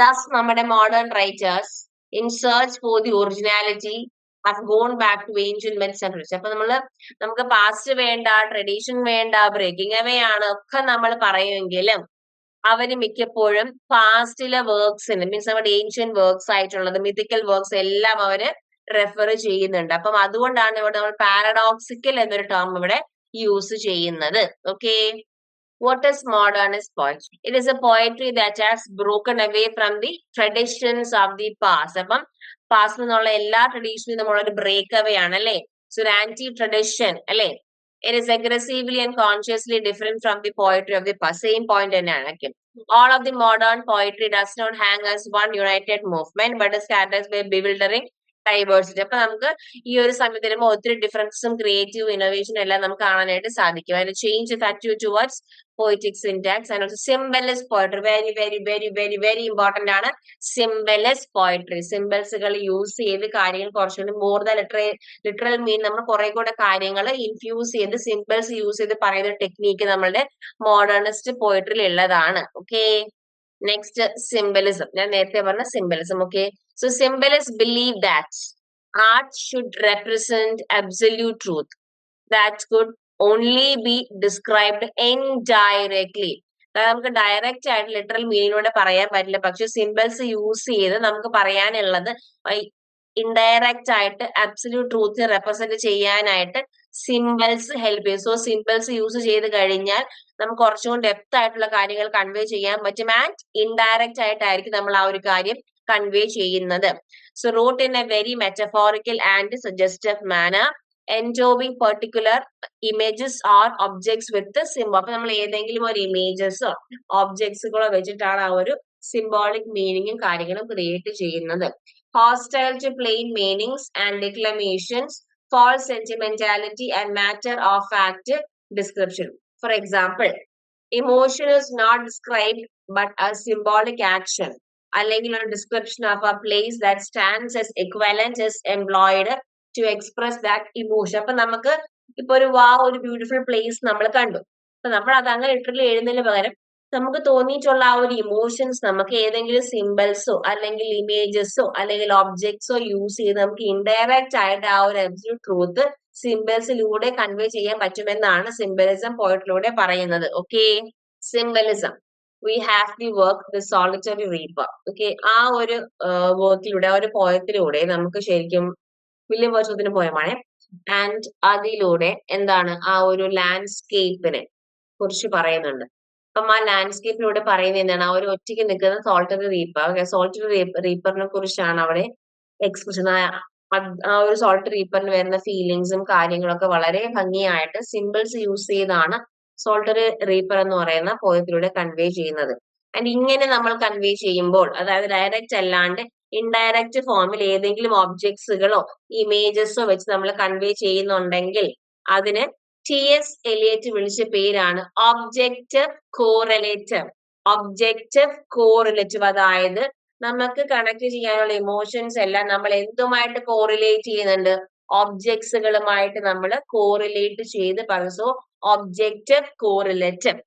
ദസ് നമ്മുടെ modern writers in search for the originality have gone back to ancient myths and traditions. അപ്പൊ നമുക്ക് പാസ്റ്റ് വേണ്ട, ട്രഡീഷൻ വേണ്ട, ബ്രേക്കിംഗ് അവേ ആണ് ഒക്കെ നമ്മൾ പറയുമെങ്കിലും അവര് മിക്കപ്പോഴും പാസ്റ്റിലെ വർക്ക്സിന് മീൻസ് നമ്മുടെ ഏൻഷ്യന്റ് വർക്ക്സ് ആയിട്ടുള്ളത്, മിത്തിക്കൽ വർക്ക്സ് എല്ലാം അവര് റെഫർ ചെയ്യുന്നുണ്ട്. അപ്പം അതുകൊണ്ടാണ് ഇവിടെ നമ്മൾ പാരഡോക്സിക്കൽ എന്നൊരു ടേം ഇവിടെ യൂസ് ചെയ്യുന്നത്. Okay, what is modernist poetry? It is a poetry that has broken away from the traditions of the past. അപ്പം പാസ്റ്റ് നിന്നുള്ള എല്ലാ ട്രഡീഷനും നമ്മളൊരു ബ്രേക്ക് അവേ ആണ്, അല്ലെ? സോ ഒരു ആന്റി ട്രഡീഷൻ, അല്ലെ? It is aggressively and consciously different from the poetry of the past. Same point തന്നെയാണ്. Okay, all of the modern poetry does not hang as one united movement but is characterized by bewildering diversity. അപ്പൊ നമുക്ക് ഈ ഒരു സമയത്ത് വരുമ്പോൾ ഒത്തിരി ഡിഫറൻസും ക്രിയേറ്റീവ് ഇന്നോവേഷനും എല്ലാം നമുക്ക് കാണാനായിട്ട് സാധിക്കും. അതിന് ചേഞ്ച് ഫാക്ടീവ് towards poetic syntax and also symbolist poetry. Very very very very very important ആണ് സിംബലസ് പോയട്രി. സിംബൽസുകൾ യൂസ് ചെയ്ത് കാര്യങ്ങൾ കുറച്ചുകൂടി മോർ ദ ലിറ്ററൽ മീൻ നമ്മൾ കുറെ കൂടെ കാര്യങ്ങൾ ഇൻഫ്യൂസ് ചെയ്ത് സിംബൽസ് യൂസ് ചെയ്ത് പറയുന്ന ടെക്നീക്ക് നമ്മളുടെ മോഡേണിസ്റ്റ് പോയട്രിയിൽ ഉള്ളതാണ്. Okay, next symbolism. ഞാൻ നേരത്തെ പറഞ്ഞ symbolism. Okay, so symbolists believe that art should represent absolute truth that could only be described indirectly. നമുക്ക് ഡയറക്റ്റ് ആയിട്ട് ലിറ്ററൽ മീനിങ്ങിലൂടെ പറയാൻ പറ്റില്ല, പക്ഷെ സിംബൽസ് യൂസ് ചെയ്ത് നമുക്ക് പറയാനുള്ളത് ഇൻഡയറക്റ്റ് ആയിട്ട് അബ്സല്യൂട്ട് ട്രൂത്ത് റെപ്രസെന്റ് ചെയ്യാനായിട്ട് സിംബൽസ് ഹെൽപ്പ് ചെയ്യും. സോ സിംബൽസ് യൂസ് ചെയ്ത് കഴിഞ്ഞാൽ നമുക്ക് കുറച്ചുകൂടി ഡെപ്ത് ആയിട്ടുള്ള കാര്യങ്ങൾ കൺവേ ചെയ്യാൻ പറ്റും ആൻഡ് ഇൻഡയറക്റ്റ് ആയിട്ടായിരിക്കും നമ്മൾ ആ ഒരു കാര്യം കൺവേ ചെയ്യുന്നത്. So wrote in a very metaphorical and suggestive manner, enjoying particular images or objects with the symbol. അപ്പൊ നമ്മൾ ഏതെങ്കിലും ഒരു ഇമേജസോ ഒബ്ജക്ട്സുകളോ വെച്ചിട്ടാണ് ആ ഒരു സിംബോളിക് മീനിങ്ങും കാര്യങ്ങളും ക്രിയേറ്റ് ചെയ്യുന്നത്. Hostile to plain meanings and declamations, false sentimentality and matter of fact description. For example, emotion is not described but a symbolic action, അല്ലെങ്കിൽ ഒരു description of a place that stands as equivalent is employed to express that emotion. അപ്പൊ നമുക്ക് ഇപ്പൊ ഒരു ഒരു ബ്യൂട്ടിഫുൾ പ്ലേസ് നമ്മൾ കണ്ടു. അപ്പൊ നമ്മൾ അത് അങ്ങനെ ലിറ്ററലി എഴുതുന്നതിന് പകരം നമുക്ക് തോന്നിയിട്ടുള്ള ആ ഒരു ഇമോഷൻസ് നമുക്ക് ഏതെങ്കിലും സിംബൽസോ അല്ലെങ്കിൽ ഇമേജസോ അല്ലെങ്കിൽ ഒബ്ജക്ട്സോ യൂസ് ചെയ്ത് നമുക്ക് ഇൻഡയറക്റ്റ് ആയിട്ട് ആ ഒരു അബ്സല്യൂട്ട് ട്രൂത്ത് സിംബൽസിലൂടെ കൺവേ ചെയ്യാൻ പറ്റുമെന്നാണ് സിംബലിസം പോയിട്ടിലൂടെ പറയുന്നത്. Okay, symbolism we have the work the solitary Reaper. Okay, ആ ഒരു വർക്കിലൂടെ, ആ ഒരു പോയത്തിലൂടെ നമുക്ക് ശരിക്കും വില്യം വേർഡ്സ്വർത്തിന്റെ പോയമാണ്. ആൻഡ് അതിലൂടെ എന്താണ് ആ ഒരു ലാൻഡ്സ്കേപ്പിനെ കുറിച്ച് പറയുന്നുണ്ട്. അപ്പം ആ ലാൻഡ്സ്കേപ്പിലൂടെ പറയുന്നത് എന്താണ്, ആ ഒരു ഒറ്റയ്ക്ക് നിൽക്കുന്ന സോൾട്ടറി റീപ്പർ. ഓക്കെ, സോൾട്ടറി റീപ്പറിനെ കുറിച്ചാണ് അവിടെ എക്സ്പ്രഷൻ. ആ ഒരു സോൾട്ടറി റീപ്പറിന് വരുന്ന ഫീലിങ്സും കാര്യങ്ങളൊക്കെ വളരെ ഭംഗിയായിട്ട് സിമ്പിൾസ് യൂസ് ചെയ്താണ് സോൾട്ടറി റീപ്പർ എന്ന് പറയുന്ന പോയത്തിലൂടെ കൺവേ ചെയ്യുന്നത്. ആൻഡ് ഇങ്ങനെ നമ്മൾ കൺവേ ചെയ്യുമ്പോൾ, അതായത് ഡയറക്റ്റ് അല്ലാണ്ട് ഇൻഡയറക്റ്റ് ഫോമിൽ ഏതെങ്കിലും ഒബ്ജക്ട്സുകളോ ഇമേജസോ വെച്ച് നമ്മൾ കൺവേ ചെയ്യുന്നുണ്ടെങ്കിൽ അതിന് ടി.എസ്. എലിയറ്റ് വിളിച്ച പേരാണ് ഒബ്ജക്റ്റീവ് കോറിലേറ്റീവ്. ഒബ്ജക്റ്റീവ് കോറിലേറ്റീവ്, അതായത് നമുക്ക് കണക്ട് ചെയ്യാനുള്ള ഇമോഷൻസ് എല്ലാം നമ്മൾ എന്തുമായിട്ട് കോറിലേറ്റ് ചെയ്യുന്നുണ്ട്, ഒബ്ജക്ട്സുകളുമായിട്ട് നമ്മൾ കോറിലേറ്റ് ചെയ്ത് പറയും. So objective correlative.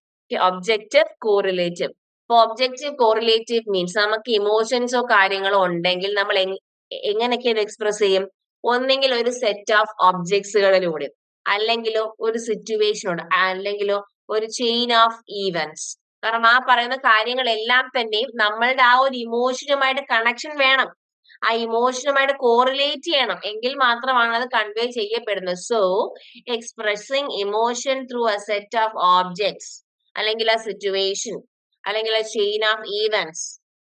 Objective correlative. അപ്പൊ ഒബ്ജക്റ്റീവ് കോറിലേറ്റീവ് മീൻസ് നമുക്ക് ഇമോഷൻസോ കാര്യങ്ങളോ ഉണ്ടെങ്കിൽ നമ്മൾ എങ്ങനെയൊക്കെ ഇത് എക്സ്പ്രസ് ചെയ്യും? ഒന്നെങ്കിൽ ഒരു സെറ്റ് ഓഫ് ഒബ്ജക്ട്സുകളിലൂടെ, അല്ലെങ്കിലോ ഒരു സിറ്റുവേഷനോട്, അല്ലെങ്കിലോ ഒരു ചെയിൻ ഓഫ് ഈവൻസ്. കാരണം ആ പറയുന്ന കാര്യങ്ങളെല്ലാം തന്നെയും നമ്മളുടെ ആ ഒരു ഇമോഷനുമായിട്ട് കണക്ഷൻ വേണം, ആ ഇമോഷനുമായിട്ട് കോറിലേറ്റ് ചെയ്യണം, എങ്കിൽ മാത്രമാണ് അത് കൺവേ ചെയ്യപ്പെടുന്നത്. So expressing emotion through A set of objects, അല്ലെങ്കിൽ a situation, അല്ലെങ്കിൽ a chain of events,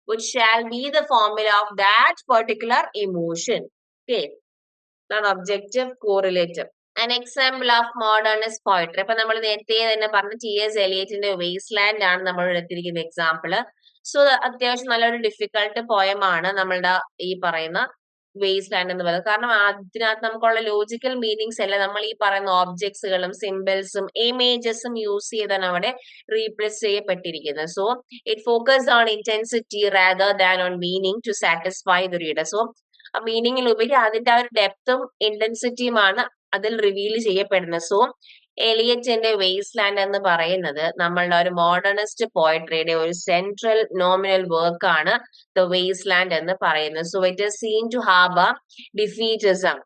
which shall be the formula of that particular emotion. Okay, that's objective correlative. An example of modernist poetry. അപ്പൊ നമ്മൾ നേരത്തെ തന്നെ പറഞ്ഞ ടി.എസ്. എലിയറ്റിന്റെ വേസ്റ്റ്ലാൻഡ് ആണ് നമ്മൾ എടുത്തിരിക്കുന്ന എക്സാമ്പിള്. സോ അത്യാവശ്യം നല്ലൊരു ഡിഫിക്കൾട്ട് പോയം ആണ് നമ്മളുടെ ഈ പറയുന്ന വേസ്റ്റ്ലാൻഡ് എന്ന് പറയുന്നത്. കാരണം അതിനകത്ത് നമുക്കുള്ള ലോജിക്കൽ മീനിങ്സ് എല്ലാം നമ്മൾ ഈ പറയുന്ന ഓബ്ജക്ട്സുകളും സിമ്പിൾസും ഇമേജസും യൂസ് ചെയ്താണ് അവിടെ റീപ്ലേസ് ചെയ്യപ്പെട്ടിരിക്കുന്നത്. So it focus on intensity rather than on meaning to satisfy the reader. So ആ മീനിങ്ങിലുപരി അതിന്റെ ആ ഒരു ഡെപ്തും ഇന്റൻസിറ്റിയുമാണ് അതിൽ റിവീൽ ചെയ്യപ്പെടുന്നത്. സോ എലിയറ്റിന്റെ വേസ്റ്റ്ലാൻഡ് എന്ന് പറയുന്നത് നമ്മളുടെ ഒരു മോഡേണിസ്റ്റ് പോയട്രിയുടെ ഒരു സെൻട്രൽ നോമിനൽ വർക്ക് ആണ് ദ വേസ്റ്റ്ലാൻഡ് എന്ന് പറയുന്നത്. So it is seen to harbour defeatism,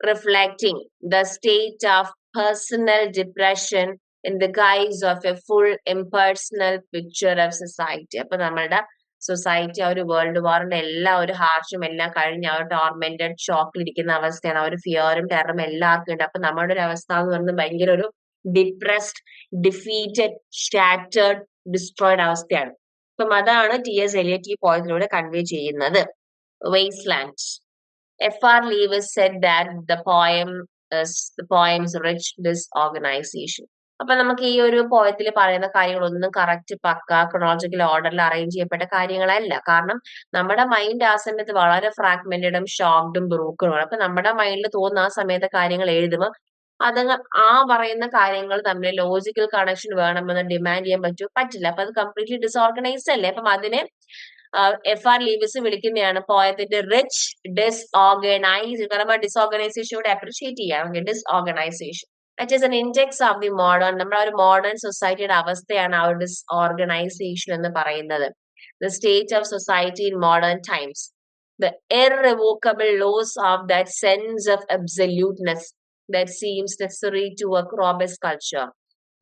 reflecting the state of personal depression in the guise of a full impersonal picture of society. അപ്പൊ നമ്മളുടെ സൊസൈറ്റി ആ ഒരു വേൾഡ് വാറിന്റെ എല്ലാ ഒരു ഹാർഷും എല്ലാം കഴിഞ്ഞ് ആ ഒരു ടോർമെന്റഡ് ഷോക്കിലിരിക്കുന്ന അവസ്ഥയാണ്. ആ ഒരു ഫിയറും ടെററും എല്ലാവർക്കും ഉണ്ട്. അപ്പൊ നമ്മുടെ ഒരു അവസ്ഥ എന്ന് പറയുന്നത് ഭയങ്കര ഒരു ഡിപ്രസ്ഡ്, ഡിഫീറ്റഡ്, ഷാറ്റേർഡ്, ഡിസ്ട്രോയിഡ് അവസ്ഥയാണ്. അപ്പം അതാണ് ടി.എസ്. എലിയറ്റ് ഈ പോയത്തിലൂടെ കൺവേ ചെയ്യുന്നത്. Wasteland. F.R. Lewis said that the poem's rich disorganization. അപ്പൊ നമുക്ക് ഈ ഒരു പോയത്തിൽ പറയുന്ന കാര്യങ്ങളൊന്നും കറക്റ്റ് പക്ക ക്രോണോളജിക്കൽ ഓർഡറിൽ അറേഞ്ച് ചെയ്യപ്പെട്ട കാര്യങ്ങളല്ല. കാരണം നമ്മുടെ മൈൻഡ് ആ സമയത്ത് വളരെ ഫ്രാഗ്മെന്റഡും ഷോക്ഡും ബ്രൂക്കണുമാണ്. അപ്പൊ നമ്മുടെ മൈൻഡിൽ തോന്നുന്ന ആ സമയത്തെ കാര്യങ്ങൾ എഴുതുമ്പോൾ അത് ആ പറയുന്ന കാര്യങ്ങൾ തമ്മിൽ ലോജിക്കൽ കണക്ഷൻ വേണമെന്ന് ഡിമാൻഡ് ചെയ്യാൻ പറ്റില്ല. അപ്പൊ അത് കംപ്ലീറ്റ്ലി ഡിസോർഗനൈസ്ഡ് അല്ലേ. അപ്പം അതിനെ F.R. ലീവിസ് വിളിക്കുന്നതാണ് പോയത്തിന്റെ റിച്ച് ഡിസ്ഓർഗനൈസ്ഡ്. കാരണം ഡിസോർഗനൈസേഷനോട് അപ്രിഷിയേറ്റ് ചെയ്യാം. Disorganisation that is an index of the modern, നമ്മുടെ ഒരു മോഡേൺ സൊസൈറ്റിയുടെ അവസ്ഥയാണ് ആ ഒരു ഡിസ്ഓർഗനൈസേഷൻ എന്ന് പറയുന്നത്. The state of society in modern times, the irrevocable loss of that sense of absoluteness that seems necessary to a robust culture.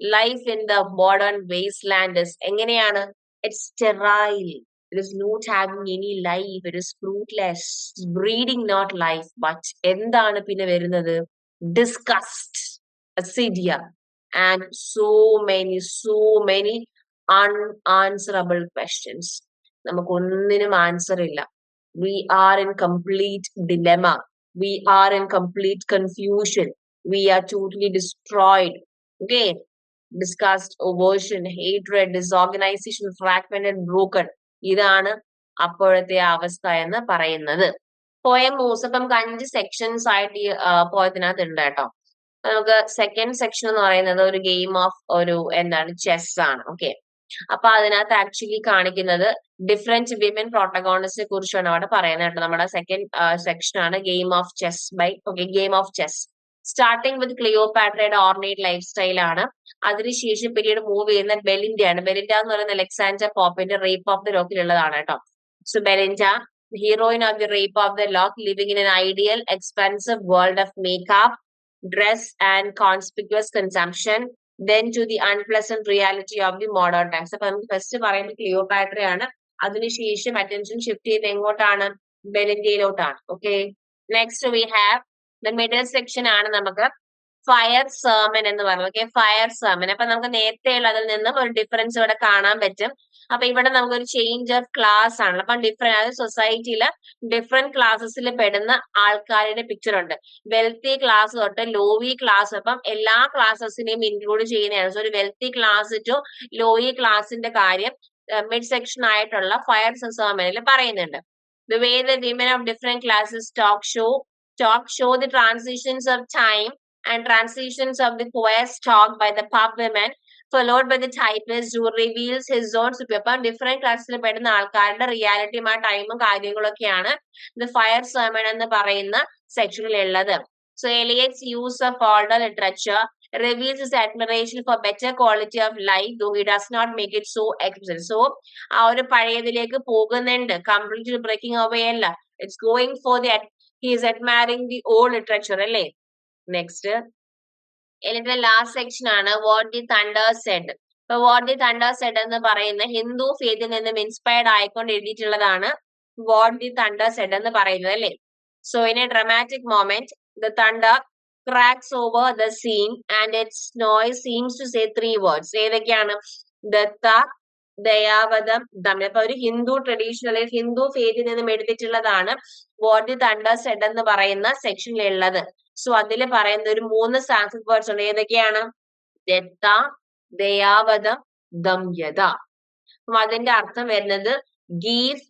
Life in the modern wasteland is എങ്ങനെയാണ്? It's sterile. It is not having any life. It is fruitless. It's breeding not life. But എന്താണ് പിന്നെ വരുന്നത്? Disgust, acidia, and so many unanswerable questions. നമുക്കൊന്നിനും ആൻസർ ഇല്ല. We are in complete dilemma. We are in complete confusion. We are totally destroyed. Okay. Disgust, aversion, hatred, disorganization, fragmented, broken. ഇതാണ് അപ്പോഴത്തെ അവസ്ഥ എന്ന് പറയുന്നത്. പോയം മൂസ്. അപ്പൊ നമുക്ക് 5 സെക്ഷൻസ് ആയിട്ട് ഈ പോയത്തിനകത്ത് ഉണ്ട് കേട്ടോ. നമുക്ക് സെക്കൻഡ് സെക്ഷൻ എന്ന് പറയുന്നത് ഒരു ഗെയിം ഓഫ് ഒരു എന്താണ് ചെസ് ആണ്. ഓക്കെ. അപ്പൊ അതിനകത്ത് ആക്ച്വലി കാണിക്കുന്നത് ഡിഫറെന്റ് വിമൻ പ്രോട്ടഗോണിസ്റ്റിനെ കുറിച്ചാണ് അവിടെ പറയുന്നത് കേട്ടോ. നമ്മുടെ സെക്കൻഡ് സെക്ഷൻ ആണ് game of chess game of chess. Starting with ക്ലിയോപാട്രയുടെ ഓർണേറ്റ് ലൈഫ് സ്റ്റൈൽ ആണ്. അതിനുശേഷം പിന്നീട് മൂവ് ചെയ്യുന്ന ബെലിൻഡ ആണ്. ബെലിൻഡ എന്ന് പറയുന്ന അലക്സാണ്ടർ പോപ്പിന്റെ റേപ്പ് ഓഫ് ദ ലോക്കിലുള്ളതാണ് കേട്ടോ. So Belinda, heroine of the rape of the lock, living in N ideal expensive world of makeup, dress and conspicuous consumption, then to the unpleasant reality of the modern times. അപ്പൊ നമുക്ക് ഫസ്റ്റ് പറയുന്നത് ക്ലിയോപാട്ര ആണ്. അതിനുശേഷം അറ്റൻഷൻ ഷിഫ്റ്റ് ചെയ്ത് എങ്ങോട്ടാണ്? ബെലിന്ത്യയിലോട്ടാണ്. Okay, next we have the middle section ആണ് നമുക്ക് ഫയർ സെർമൻ എന്ന് പറയുന്നത്. Okay, fire sermon. അപ്പൊ നമുക്ക് നേരത്തെയുള്ള അതിൽ നിന്നും ഒരു ഡിഫറൻസ് ഇവിടെ കാണാൻ പറ്റും. അപ്പൊ ഇവിടെ നമുക്കൊരു ചേഞ്ച് ഓഫ് ക്ലാസ് ആണ്. അപ്പൊ ഡിഫറെന്റ്, അതായത് സൊസൈറ്റിയില് ഡിഫറെന്റ് ക്ലാസ്സസിൽ പെടുന്ന ആൾക്കാരുടെ പിക്ചർ ഉണ്ട്. വെൽത്തി ക്ലാസ് തൊട്ട് ലോവി ക്ലാസ്, അപ്പം എല്ലാ ക്ലാസ്സസിനെയും ഇൻക്ലൂഡ് ചെയ്യുന്നതാണ്. സോ ഒരു വെൽത്തി ക്ലാസ് ടു ലോവി ക്ലാസിന്റെ കാര്യം മിഡ് സെക്ഷൻ ആയിട്ടുള്ള ഫയർ സെർമനിൽ പറയുന്നുണ്ട്. The way the women of different classes talk show the transitions of time and transitions of the quest talk by the pub women followed by the typist who reveals his own super. അപ്പം ഡിഫറെന്റ് ക്ലാസ്സിൽ പെടുന്ന ആൾക്കാരുടെ റിയാലിറ്റിയും ആ ടൈമും കാര്യങ്ങളൊക്കെയാണ് ദ ഫയർ സെർമൺ എന്ന് പറയുന്ന സെക്ഷനിൽ ഉള്ളത്. So Eliot's use of older literature reveals his admiration for better quality of life, though he does not make it so explicit. So ആ ഒരു പഴയതിലേക്ക് പോകുന്നുണ്ട്, കംപ്ലീറ്റ്ലി ബ്രേക്കിംഗ് അവേ അല്ല. It's going for the, he is admiring the old literature അല്ലേ. നെക്സ്റ്റ് ഇതിന്റെ ലാസ്റ്റ് സെക്ഷൻ ആണ് വാട്ട് ദി തണ്ടർ സെഡ്. ഇപ്പൊ വാട്ട് ദി തണ്ടർ സെഡ് എന്ന് പറയുന്ന ഹിന്ദു ഫെയ്ത്തിൽ നിന്നും ഇൻസ്പയർഡ് ആയിക്കൊണ്ട് എഴുതിയിട്ടുള്ളതാണ് വാട്ട് ദി തണ്ടർ സെഡ് എന്ന് പറയുന്നത് അല്ലേ. So in A dramatic moment the thunder cracks over the scene and its noise seems to say 3 words. ഏതൊക്കെയാണ്? ദത്ത, ദയാവതം, ദമനം. അപ്പൊ ഒരു ഹിന്ദു ട്രഡീഷൻ അല്ലെങ്കിൽ ഹിന്ദു ഫെയ്ത്തിൽ നിന്നും എടുത്തിട്ടുള്ളതാണ് വാട്ട് ദി തണ്ടർ സെഡ് എന്ന് പറയുന്ന സെക്ഷനിൽ ഉള്ളത്. സോ അതിൽ പറയുന്ന ഒരു 3 സാൻസ്ക്രിറ്റ് വേർഡ്സ് ഉണ്ട്. ഏതൊക്കെയാണ്? ദത്ത, ദയാവതം, ദമ്യത. അപ്പം അതിന്റെ അർത്ഥം വരുന്നത് ഗീവ്,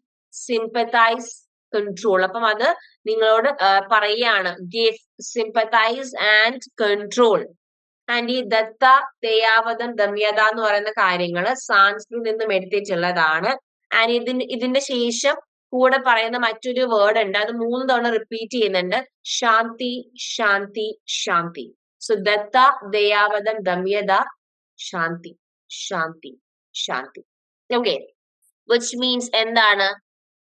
സിംപത്തൈസ്, കൺട്രോൾ. അപ്പം അത് നിങ്ങളോട് പറയുകയാണ്, ഗിവ്, സിംപത്തൈസ് ആൻഡ് കൺട്രോൾ. ആൻഡ് ഈ ദത്ത, ദയാവതം, ദമ്യത എന്ന് പറയുന്ന കാര്യങ്ങൾ സാൻസ്ക്രിറ്റിൽ നിന്നും എടുത്തിട്ടുള്ളതാണ്. ആൻഡ് ഇതിന്റെ ശേഷം കൂടെ പറയുന്ന മറ്റൊരു വേർഡ് ഉണ്ട്, അത് 3 തവണ റിപ്പീറ്റ് ചെയ്യുന്നുണ്ട്, ശാന്തി, ശാന്തി, ശാന്തി. സോ ദത്ത, ദയാവതം, ദമ്യത, ശാന്തി, ശാന്തി, ശാന്തി. ഓക്കെ, വിച്ച് മീൻസ് എന്താണ്?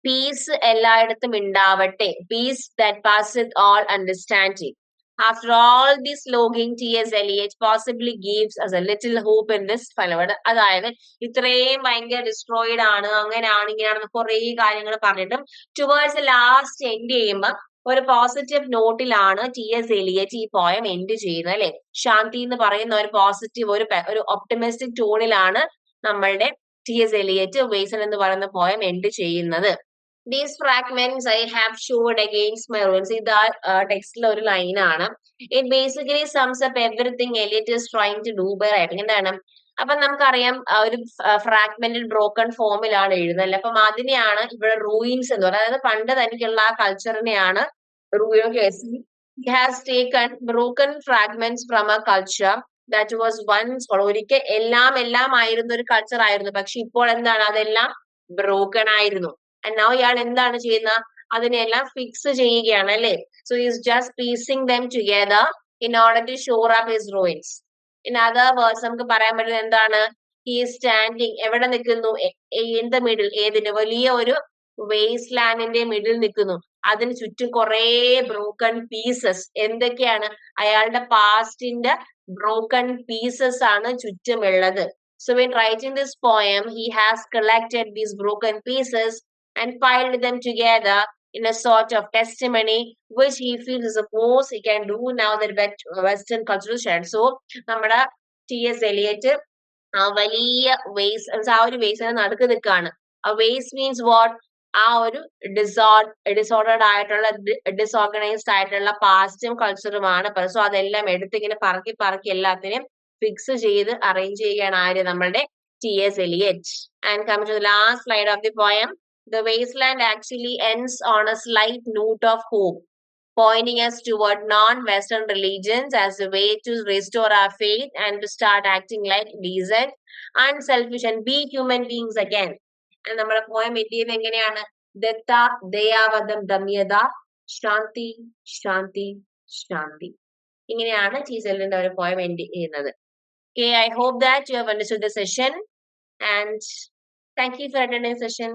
പീസ് എല്ലായിടത്തും ഉണ്ടാവട്ടെ. Peace that passeth all understanding. After all this longing, T.S. Eliot possibly gives us a little hope in this ഫലവട്. അതായത് ഇത്രയും ഭയങ്കര ഡിസ്ട്രോയിഡ് ആണ്, അങ്ങനെയാണ്, ഇങ്ങനെയാണെന്ന് കുറെ കാര്യങ്ങൾ പറഞ്ഞിട്ടും ടുവേർഡ്സ് ലാസ്റ്റ് എൻഡ് ചെയ്യുമ്പോൾ ഒരു പോസിറ്റീവ് നോട്ടിലാണ് T.S. Eliot ഈ പോയം എൻഡ് ചെയ്യുന്നത് അല്ലെ. ശാന്തി എന്ന് പറയുന്ന ഒരു പോസിറ്റീവ്, ഒരു ഒപ്റ്റിമിസ്റ്റിക് ടോണിലാണ് നമ്മളുടെ T.S. Eliot വേസൽ എന്ന് പറയുന്ന പോയം എൻഡ് ചെയ്യുന്നത്. These fragments I have showed against my ruins. ഇത് ടെക്സ്റ്റിലെ ഒരു ലൈൻ ആണ്. It basically sums up everything Eliot is trying to do by writing. എന്താണ്? അപ്പൊ നമുക്കറിയാം ഒരു ഫ്രാഗ്മെന്റഡ് ബ്രോക്കൺ ഫോമിലാണ് എഴുതുന്നത്. അപ്പം അതിനെയാണ് ഇവിടെ റൂയിൻസ് എന്ന് പറയുന്നത്. അതായത് പണ്ട് തനിക്കുള്ള ആ കൾച്ചറിനെയാണ് he has taken broken fragments from a culture that was once, ഒരിക്കൽ എല്ലാം ആയിരുന്ന ഒരു കൾച്ചർ ആയിരുന്നു. പക്ഷെ ഇപ്പോൾ എന്താണ്? അതെല്ലാം ബ്രോക്കൺ ആയിരുന്നു. And now ഇയാൾ എന്താണ് ചെയ്യുന്നത്? അതിനെല്ലാം ഫിക്സ് ചെയ്യുകയാണ് അല്ലെ. So he is just piecing them together in order to shore up his ruins. In other words, നമുക്ക് പറയാൻ പറ്റുന്നത് എന്താണ്? He is standing, എവിടെ നിൽക്കുന്നു? In the middle. ഏതിന്? വലിയ ഒരു വേസ്റ്റ് ലാൻഡിന്റെ മിഡിൽ നിൽക്കുന്നു. അതിന് ചുറ്റും കുറെ ബ്രോക്കൺ പീസസ്. എന്തൊക്കെയാണ്? അയാളുടെ പാസ്റ്റിന്റെ ബ്രോക്കൺ പീസസ് ആണ് ചുറ്റുമുള്ളത്. So when writing this poem, he has collected these broken pieces and piled them together in a sort of testimony, which he feels is the most he can do now that Western cultural shared. So, നമ്മുടെ T.S. Eliot ആ വലിയ വേസ്, ആ ഒരു വേസിനെ നടുക്ക് നിൽക്കുകയാണ്. ആ വേസ് മീൻസ് വാട്ട്? ആ ഒരു ഡിസോർഡേഡ് ആയിട്ടുള്ള, ഡിസോർഗനൈസ്ഡ് ആയിട്ടുള്ള പാസ്റ്റും കൾച്ചറുമാണ്. സോ അതെല്ലാം എടുത്ത് ഇങ്ങനെ പറക്കി എല്ലാത്തിനെയും ഫിക്സ് ചെയ്ത് അറേഞ്ച് ചെയ്യുകയാണ് ആര്? നമ്മളുടെ T.S. Eliot. And coming to the last slide of the poem, the wasteland actually ends on a slight note of hope, pointing us toward non-Western religions as a way to restore our faith and to start acting like decent, unselfish and be human beings again. And നമ്മുടെ പോയം എൻഡ് ചെയ്യുന്നത് എങ്ങനെയാണ്? ദത്ത, ദയാവതം, ദമ്യത, ശാന്തി, ശാന്തി, ശാന്തി. ഇങ്ങനെയാണ് T.S. Eliotന്റെ ഒരു പോയം എൻഡ് ചെയ്യുന്നത്. Okay, I hope that you have understood the session and thank you for attending the session.